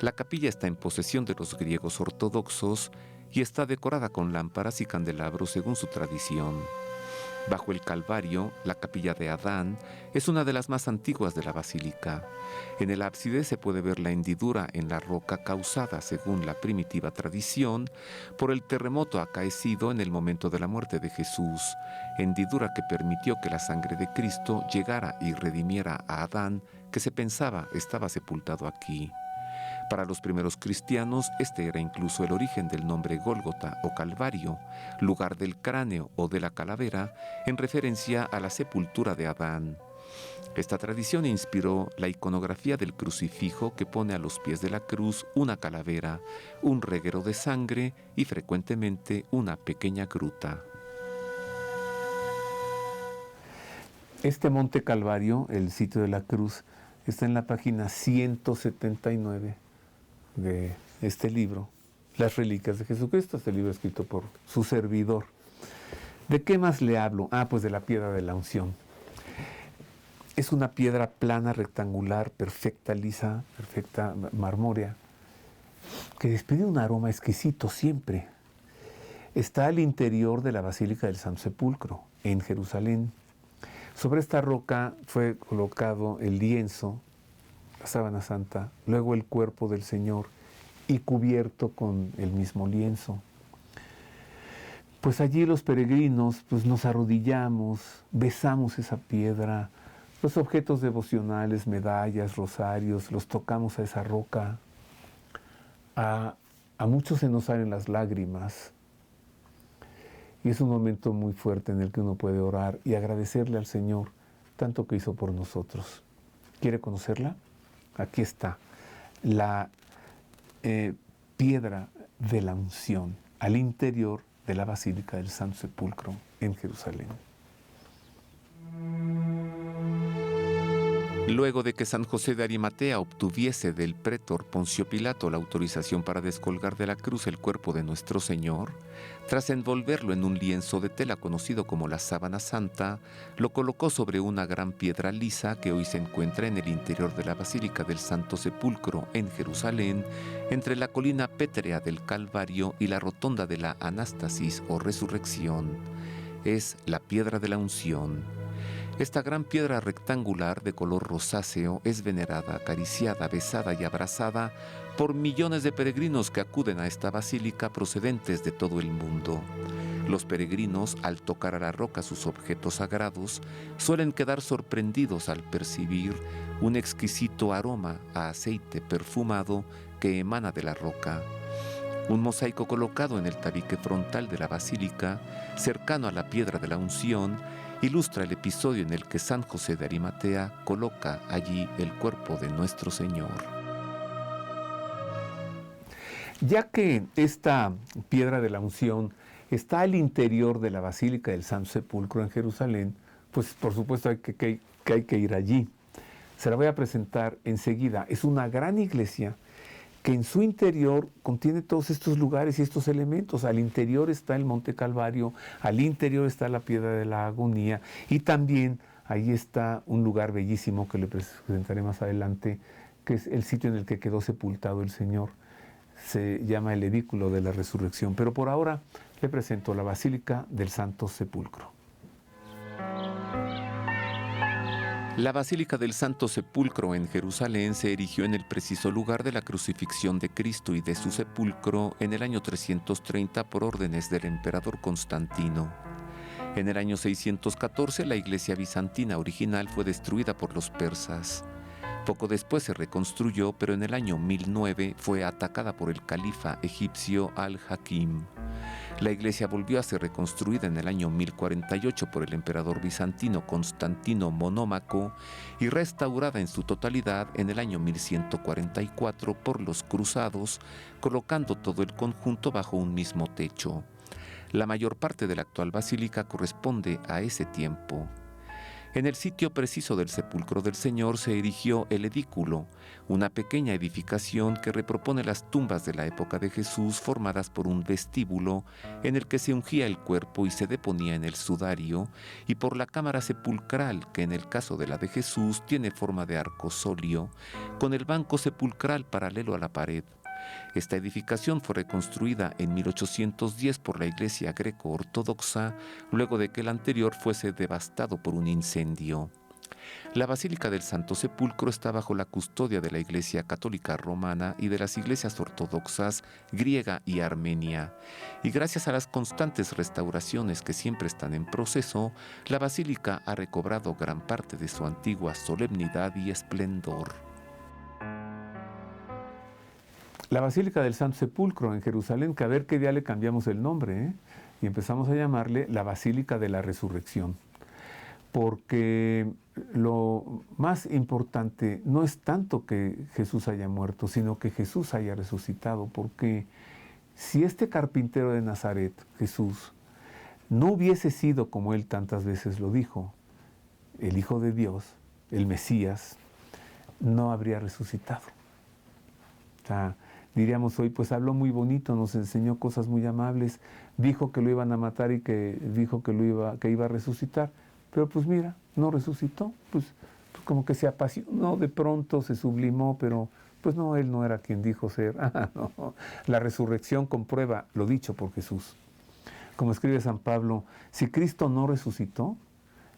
La capilla está en posesión de los griegos ortodoxos y está decorada con lámparas y candelabros según su tradición. Bajo el Calvario, la capilla de Adán es una de las más antiguas de la basílica. En el ábside se puede ver la hendidura en la roca causada, según la primitiva tradición, por el terremoto acaecido en el momento de la muerte de Jesús, hendidura que permitió que la sangre de Cristo llegara y redimiera a Adán, que se pensaba estaba sepultado aquí. Para los primeros cristianos, este era incluso el origen del nombre Gólgota o Calvario, lugar del cráneo o de la calavera, en referencia a la sepultura de Adán. Esta tradición inspiró la iconografía del crucifijo que pone a los pies de la cruz una calavera, un reguero de sangre y frecuentemente una pequeña gruta. Este Monte Calvario, el sitio de la cruz, está en la página 179 de este libro, Las Reliquias de Jesucristo, este libro escrito por su servidor. ¿De qué más le hablo? Pues de la piedra de la unción. Es una piedra plana, rectangular, perfecta, lisa, perfecta, marmórea, que despide un aroma exquisito siempre. Está al interior de la Basílica del Santo Sepulcro, en Jerusalén. Sobre esta roca fue colocado el lienzo, la sábana santa, luego el cuerpo del Señor y cubierto con el mismo lienzo. Pues allí los peregrinos nos arrodillamos, besamos esa piedra, los objetos devocionales, medallas, rosarios, los tocamos a esa roca. A muchos se nos salen las lágrimas y es un momento muy fuerte en el que uno puede orar y agradecerle al Señor tanto que hizo por nosotros. ¿Quiere conocerla? Aquí está, la piedra de la unción al interior de la Basílica del Santo Sepulcro en Jerusalén. Luego de que San José de Arimatea obtuviese del prétor Poncio Pilato la autorización para descolgar de la cruz el cuerpo de nuestro Señor, tras envolverlo en un lienzo de tela conocido como la sábana santa, lo colocó sobre una gran piedra lisa que hoy se encuentra en el interior de la Basílica del Santo Sepulcro en Jerusalén, entre la colina pétrea del Calvario y la rotonda de la Anástasis o Resurrección. Es la piedra de la unción. Esta gran piedra rectangular de color rosáceo es venerada, acariciada, besada y abrazada por millones de peregrinos que acuden a esta basílica procedentes de todo el mundo. Los peregrinos, al tocar a la roca sus objetos sagrados, suelen quedar sorprendidos al percibir un exquisito aroma a aceite perfumado que emana de la roca. Un mosaico colocado en el tabique frontal de la basílica, cercano a la piedra de la unción, ilustra el episodio en el que San José de Arimatea coloca allí el cuerpo de nuestro Señor. Ya que esta piedra de la unción está al interior de la Basílica del Santo Sepulcro en Jerusalén, pues por supuesto hay que ir allí. Se la voy a presentar enseguida. Es una gran iglesia que en su interior contiene todos estos lugares y estos elementos. Al interior está el Monte Calvario, al interior está la Piedra de la Agonía y también ahí está un lugar bellísimo que le presentaré más adelante, que es el sitio en el que quedó sepultado el Señor. Se llama el Edículo de la Resurrección. Pero por ahora le presento la Basílica del Santo Sepulcro. La Basílica del Santo Sepulcro en Jerusalén se erigió en el preciso lugar de la crucifixión de Cristo y de su sepulcro en el año 330 por órdenes del emperador Constantino. En el año 614 la iglesia bizantina original fue destruida por los persas. Poco después se reconstruyó, pero en el año 1009 fue atacada por el califa egipcio Al-Hakim. La iglesia volvió a ser reconstruida en el año 1048 por el emperador bizantino Constantino Monómaco y restaurada en su totalidad en el año 1144 por los cruzados, colocando todo el conjunto bajo un mismo techo. La mayor parte de la actual basílica corresponde a ese tiempo. En el sitio preciso del sepulcro del Señor se erigió el edículo, una pequeña edificación que repropone las tumbas de la época de Jesús formadas por un vestíbulo en el que se ungía el cuerpo y se deponía en el sudario, y por la cámara sepulcral que en el caso de la de Jesús tiene forma de arcosolio, con el banco sepulcral paralelo a la pared. Esta edificación fue reconstruida en 1810 por la Iglesia greco-ortodoxa, luego de que el anterior fuese devastado por un incendio. La Basílica del Santo Sepulcro está bajo la custodia de la Iglesia Católica Romana y de las iglesias ortodoxas griega y armenia. Y gracias a las constantes restauraciones que siempre están en proceso, la Basílica ha recobrado gran parte de su antigua solemnidad y esplendor. La Basílica del Santo Sepulcro en Jerusalén, que a ver qué día le cambiamos el nombre, y empezamos a llamarle la Basílica de la Resurrección. Porque lo más importante no es tanto que Jesús haya muerto, sino que Jesús haya resucitado. Porque si este carpintero de Nazaret, Jesús, no hubiese sido, como él tantas veces lo dijo, el Hijo de Dios, el Mesías, no habría resucitado. O sea, diríamos hoy, pues habló muy bonito, nos enseñó cosas muy amables, dijo que lo iban a matar y que dijo que iba a resucitar, pero pues mira, no resucitó, pues como que se apasionó, de pronto se sublimó, pero pues no, él no era quien dijo ser. No. La resurrección comprueba lo dicho por Jesús. Como escribe San Pablo, si Cristo no resucitó,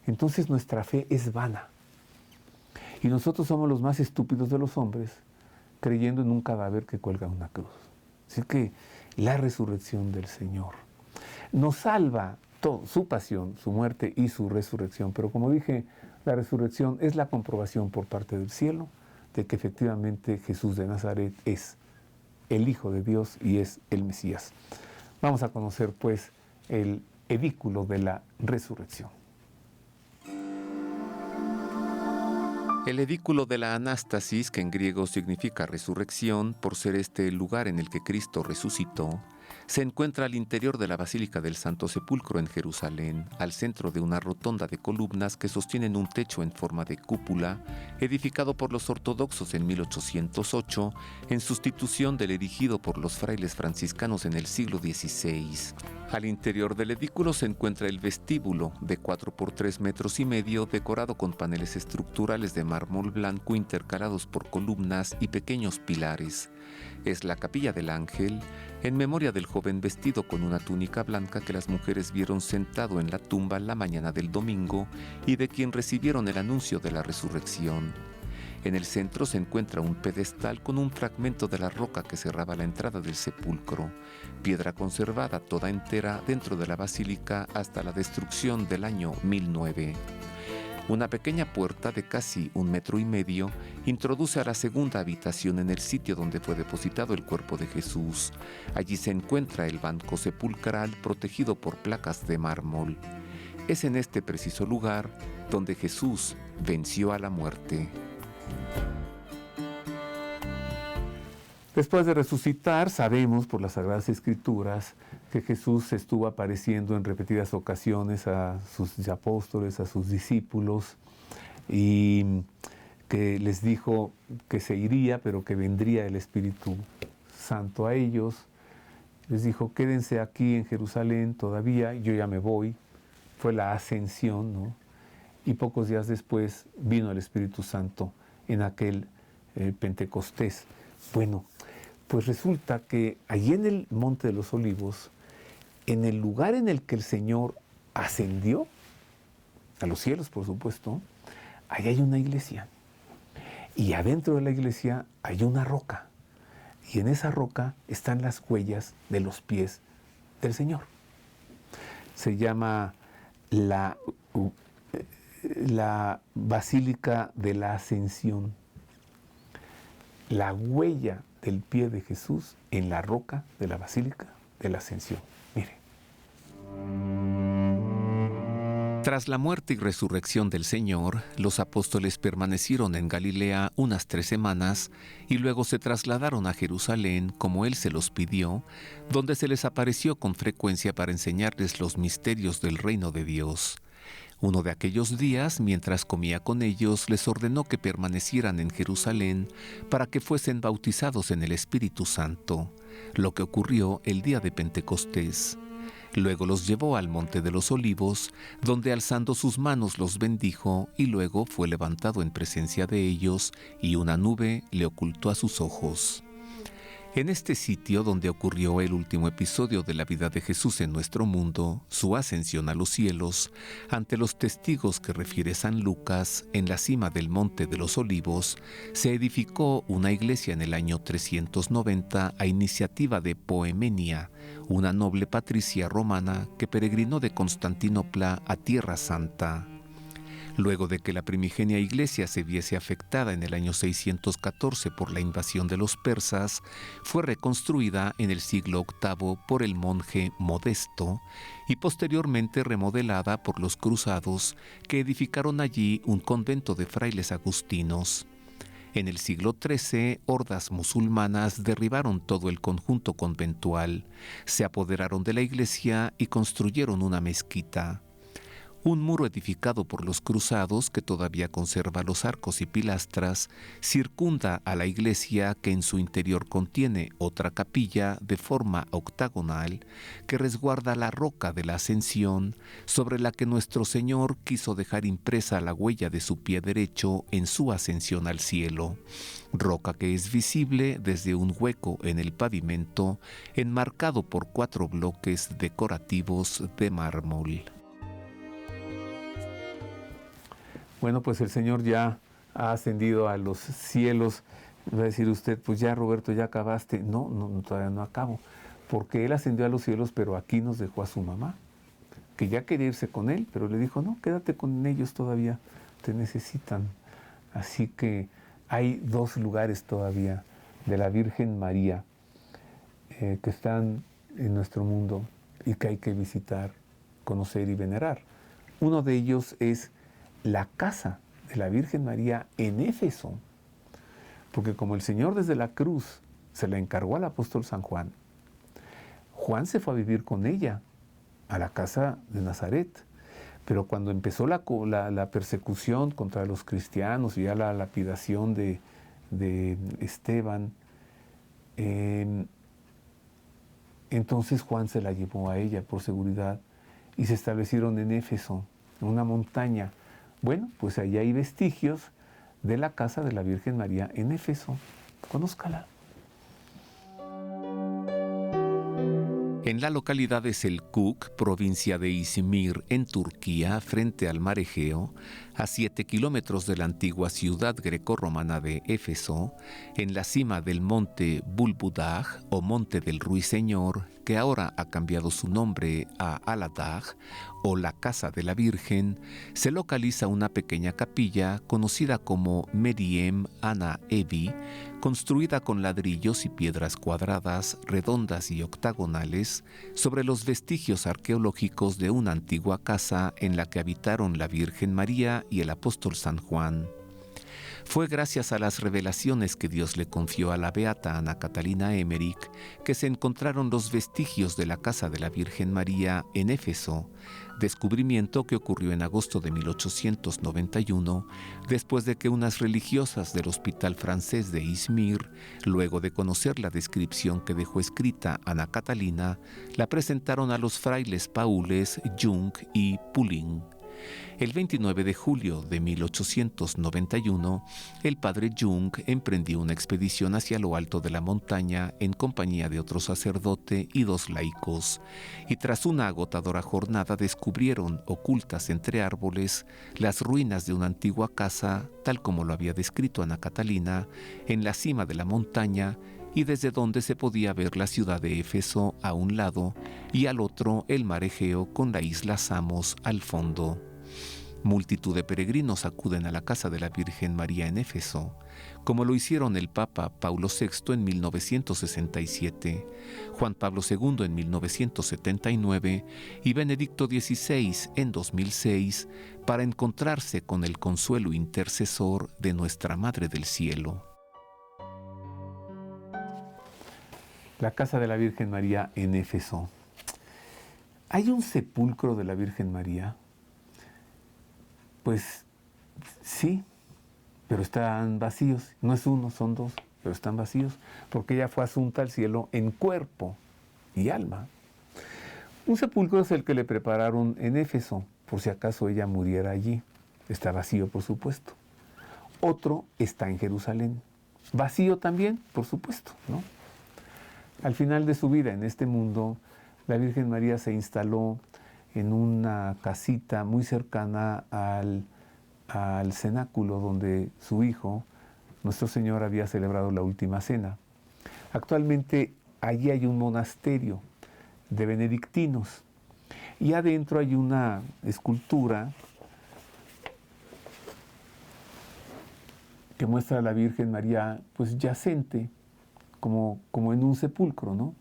entonces nuestra fe es vana. Y nosotros somos los más estúpidos de los hombres, creyendo en un cadáver que cuelga una cruz. Así que la resurrección del Señor nos salva todo, su pasión, su muerte y su resurrección. Pero como dije, la resurrección es la comprobación por parte del cielo de que efectivamente Jesús de Nazaret es el Hijo de Dios y es el Mesías. Vamos a conocer pues el edículo de la resurrección. El edículo de la Anástasis, que en griego significa resurrección, por ser este el lugar en el que Cristo resucitó, Se encuentra al interior de la Basílica del Santo Sepulcro en Jerusalén, al centro de una rotonda de columnas que sostienen un techo en forma de cúpula, edificado por los ortodoxos en 1808, en sustitución del erigido por los frailes franciscanos en el siglo XVI. Al interior del edículo se encuentra el vestíbulo, de 4 por 3 metros y medio, decorado con paneles estructurales de mármol blanco intercalados por columnas y pequeños pilares. Es la Capilla del Ángel, en memoria del joven vestido con una túnica blanca que las mujeres vieron sentado en la tumba la mañana del domingo y de quien recibieron el anuncio de la resurrección. En el centro se encuentra un pedestal con un fragmento de la roca que cerraba la entrada del sepulcro, piedra conservada toda entera dentro de la basílica hasta la destrucción del año 1009. Una pequeña puerta de casi 1,5 metros introduce a la segunda habitación en el sitio donde fue depositado el cuerpo de Jesús. Allí se encuentra el banco sepulcral protegido por placas de mármol. Es en este preciso lugar donde Jesús venció a la muerte. Después de resucitar, sabemos por las Sagradas Escrituras que Jesús estuvo apareciendo en repetidas ocasiones a sus apóstoles, a sus discípulos, y que les dijo que se iría, pero que vendría el Espíritu Santo a ellos. Les dijo, quédense aquí en Jerusalén todavía, yo ya me voy. Fue la ascensión, ¿no? Y pocos días después vino el Espíritu Santo en aquel Pentecostés. Bueno, pues resulta que allí en el Monte de los Olivos, en el lugar en el que el Señor ascendió, a los cielos por supuesto, allí hay una iglesia. Y adentro de la iglesia hay una roca. Y en esa roca están las huellas de los pies del Señor. Se llama la Basílica de la Ascensión. La huella del pie de Jesús en la roca de la Basílica de la Ascensión. Mire. Tras la muerte y resurrección del Señor, los apóstoles permanecieron en Galilea unas 3 semanas y luego se trasladaron a Jerusalén como Él se los pidió, donde se les apareció con frecuencia para enseñarles los misterios del reino de Dios. Uno de aquellos días, mientras comía con ellos, les ordenó que permanecieran en Jerusalén para que fuesen bautizados en el Espíritu Santo, lo que ocurrió el día de Pentecostés. Luego los llevó al Monte de los Olivos, donde alzando sus manos los bendijo, y luego fue levantado en presencia de ellos, y una nube le ocultó a sus ojos. En este sitio donde ocurrió el último episodio de la vida de Jesús en nuestro mundo, su ascensión a los cielos, ante los testigos que refiere San Lucas, en la cima del Monte de los Olivos, se edificó una iglesia en el año 390 a iniciativa de Poemenia, una noble patricia romana que peregrinó de Constantinopla a Tierra Santa. Luego de que la primigenia iglesia se viese afectada en el año 614 por la invasión de los persas, fue reconstruida en el siglo VIII por el monje Modesto y posteriormente remodelada por los cruzados que edificaron allí un convento de frailes agustinos. En el siglo XIII, hordas musulmanas derribaron todo el conjunto conventual, se apoderaron de la iglesia y construyeron una mezquita. Un muro edificado por los cruzados, que todavía conserva los arcos y pilastras, circunda a la iglesia, que en su interior contiene otra capilla de forma octagonal que resguarda la roca de la Ascensión, sobre la que nuestro Señor quiso dejar impresa la huella de su pie derecho en su ascensión al cielo, roca que es visible desde un hueco en el pavimento enmarcado por 4 bloques decorativos de mármol. Bueno, pues el Señor ya ha ascendido a los cielos. Va a decir usted, pues ya Roberto, ya acabaste. No, todavía no acabo. Porque Él ascendió a los cielos, pero aquí nos dejó a su mamá, que ya quería irse con Él, pero le dijo, no, quédate con ellos todavía, te necesitan. Así que hay 2 lugares todavía de la Virgen María que están en nuestro mundo y que hay que visitar, conocer y venerar. Uno de ellos es la casa de la Virgen María en Éfeso, porque como el Señor desde la cruz se la encargó al apóstol San Juan Juan se fue a vivir con ella a la casa de Nazaret. Pero cuando empezó la persecución contra los cristianos y ya la lapidación de Esteban, entonces Juan se la llevó a ella por seguridad y se establecieron en Éfeso, en una montaña. Bueno, pues allá hay vestigios de la casa de la Virgen María en Éfeso. Conózcala. En la localidad de Selkuk, provincia de İzmir, en Turquía, frente al mar Egeo, a 7 kilómetros de la antigua ciudad grecorromana de Éfeso, en la cima del monte Bulbudag o Monte del Ruiseñor, que ahora ha cambiado su nombre a Aladag o la Casa de la Virgen, se localiza una pequeña capilla conocida como Meryem Ana Evi, construida con ladrillos y piedras cuadradas, redondas y octagonales, sobre los vestigios arqueológicos de una antigua casa en la que habitaron la Virgen María y el apóstol San Juan. Fue gracias a las revelaciones que Dios le confió a la beata Ana Catalina Emmerich que se encontraron los vestigios de la casa de la Virgen María en Éfeso, descubrimiento que ocurrió en agosto de 1891, después de que unas religiosas del Hospital Francés de İzmir, luego de conocer la descripción que dejó escrita Ana Catalina, la presentaron a los frailes paules Jung y Pulling. El 29 de julio de 1891, el padre Jung emprendió una expedición hacia lo alto de la montaña en compañía de otro sacerdote y 2 laicos, y tras una agotadora jornada descubrieron, ocultas entre árboles, las ruinas de una antigua casa, tal como lo había descrito Ana Catalina, en la cima de la montaña, y desde donde se podía ver la ciudad de Éfeso a un lado y al otro el mar Egeo con la isla Samos al fondo. Multitud de peregrinos acuden a la casa de la Virgen María en Éfeso, como lo hicieron el Papa Paulo VI en 1967, Juan Pablo II en 1979 y Benedicto XVI en 2006, para encontrarse con el consuelo intercesor de Nuestra Madre del Cielo. La casa de la Virgen María en Éfeso. ¿Hay un sepulcro de la Virgen María? Pues sí, pero están vacíos. No es uno, son 2, pero están vacíos, porque ella fue asunta al cielo en cuerpo y alma. Un sepulcro es el que le prepararon en Éfeso, por si acaso ella muriera allí. Está vacío, por supuesto. Otro está en Jerusalén. Vacío también, por supuesto, ¿no? Al final de su vida en este mundo, la Virgen María se instaló en una casita muy cercana al cenáculo donde su hijo, nuestro Señor, había celebrado la última cena. Actualmente allí hay un monasterio de benedictinos y adentro hay una escultura que muestra a la Virgen María pues yacente, como en un sepulcro, ¿no?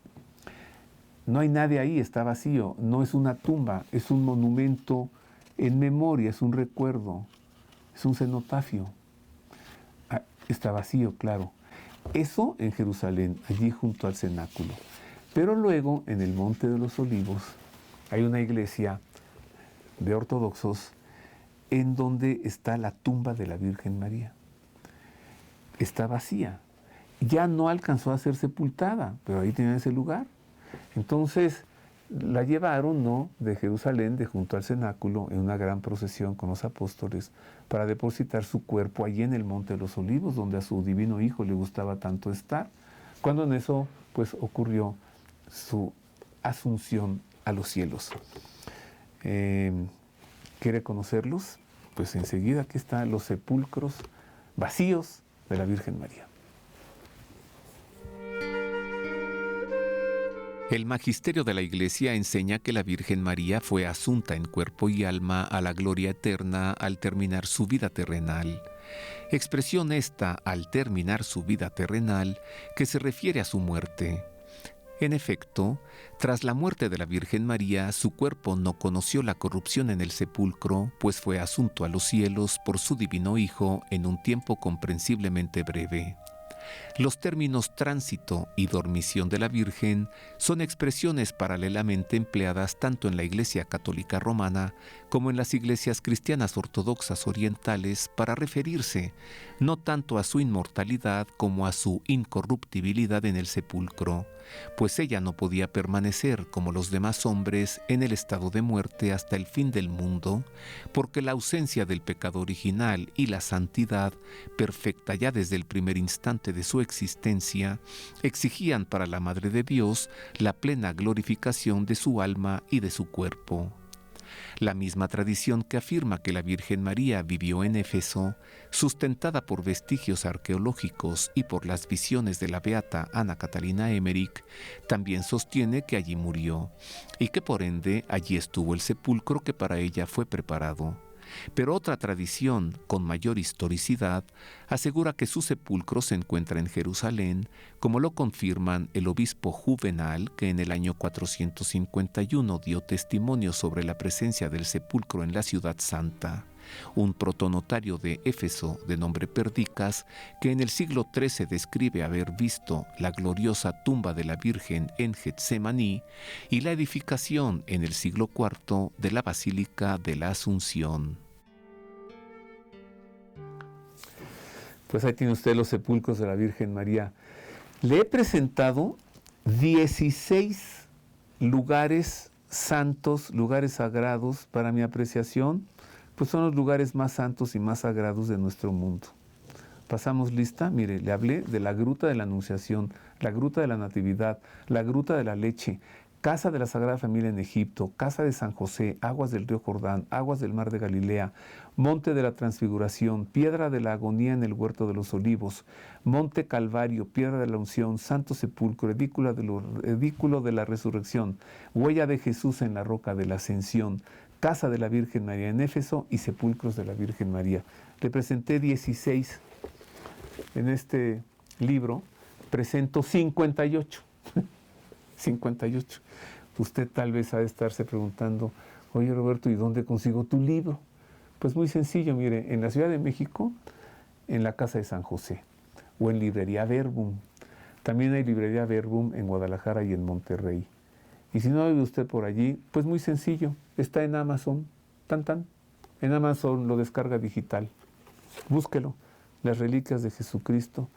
No hay nadie ahí, está vacío, no es una tumba, es un monumento en memoria, es un recuerdo, es un cenotafio. Está vacío, claro. Eso en Jerusalén, allí junto al cenáculo. Pero luego, en el Monte de los Olivos, hay una iglesia de ortodoxos en donde está la tumba de la Virgen María. Está vacía. Ya no alcanzó a ser sepultada, pero ahí tiene ese lugar. Entonces la llevaron, ¿no?, de Jerusalén, de junto al cenáculo, en una gran procesión con los apóstoles, para depositar su cuerpo allí en el Monte de los Olivos, donde a su divino Hijo le gustaba tanto estar, cuando en eso pues ocurrió su asunción a los cielos. ¿Quiere conocerlos? Pues enseguida aquí están los sepulcros vacíos de la Virgen María. El magisterio de la Iglesia enseña que la Virgen María fue asunta en cuerpo y alma a la gloria eterna al terminar su vida terrenal. Expresión esta, al terminar su vida terrenal, que se refiere a su muerte. En efecto, tras la muerte de la Virgen María, su cuerpo no conoció la corrupción en el sepulcro, pues fue asunto a los cielos por su divino Hijo en un tiempo comprensiblemente breve. Los términos tránsito y dormición de la Virgen son expresiones paralelamente empleadas tanto en la Iglesia Católica Romana como en las iglesias cristianas ortodoxas orientales para referirse no tanto a su inmortalidad como a su incorruptibilidad en el sepulcro, pues ella no podía permanecer como los demás hombres en el estado de muerte hasta el fin del mundo, porque la ausencia del pecado original y la santidad, perfecta ya desde el primer instante de su existencia, exigían para la Madre de Dios la plena glorificación de su alma y de su cuerpo. La misma tradición que afirma que la Virgen María vivió en Éfeso, sustentada por vestigios arqueológicos y por las visiones de la beata Ana Catalina Emmerich, también sostiene que allí murió y que por ende allí estuvo el sepulcro que para ella fue preparado. Pero otra tradición, con mayor historicidad, asegura que su sepulcro se encuentra en Jerusalén, como lo confirman el obispo Juvenal, que en el año 451 dio testimonio sobre la presencia del sepulcro en la ciudad santa, un protonotario de Éfeso de nombre Perdicas, que en el siglo XIII describe haber visto la gloriosa tumba de la Virgen en Getsemaní y la edificación en el siglo IV de la Basílica de la Asunción. Pues ahí tiene usted los sepulcros de la Virgen María. Le he presentado 16 lugares santos, lugares sagrados para mi apreciación, pues son los lugares más santos y más sagrados de nuestro mundo. Pasamos lista. Mire, le hablé de la Gruta de la Anunciación, la Gruta de la Natividad, la Gruta de la Leche, Casa de la Sagrada Familia en Egipto, Casa de San José, Aguas del Río Jordán, Aguas del Mar de Galilea, Monte de la Transfiguración, Piedra de la Agonía en el Huerto de los Olivos, Monte Calvario, Piedra de la Unción, Santo Sepulcro, Edículo de la Resurrección, Huella de Jesús en la Roca de la Ascensión, Casa de la Virgen María en Éfeso y Sepulcros de la Virgen María. Le presenté 16. En este libro presento 58. 58. Usted tal vez ha de estarse preguntando, oye Roberto, ¿y dónde consigo tu libro? Pues muy sencillo, mire, en la Ciudad de México, en la Casa de San José, o en Librería Verbum. También hay Librería Verbum en Guadalajara y en Monterrey. Y si no vive usted por allí, pues muy sencillo, está en Amazon, en Amazon lo descarga digital. Búsquelo, Las Reliquias de Jesucristo,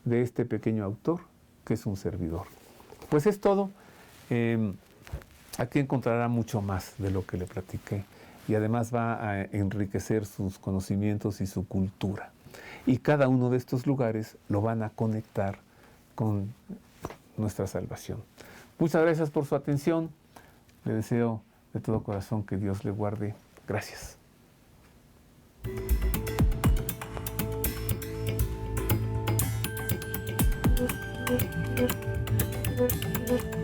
de este pequeño autor, que es un servidor. Pues es todo. Aquí encontrará mucho más de lo que le platiqué y además va a enriquecer sus conocimientos y su cultura. Y cada uno de estos lugares lo van a conectar con nuestra salvación. Muchas gracias por su atención. Le deseo de todo corazón que Dios le guarde. Gracias. Thank you.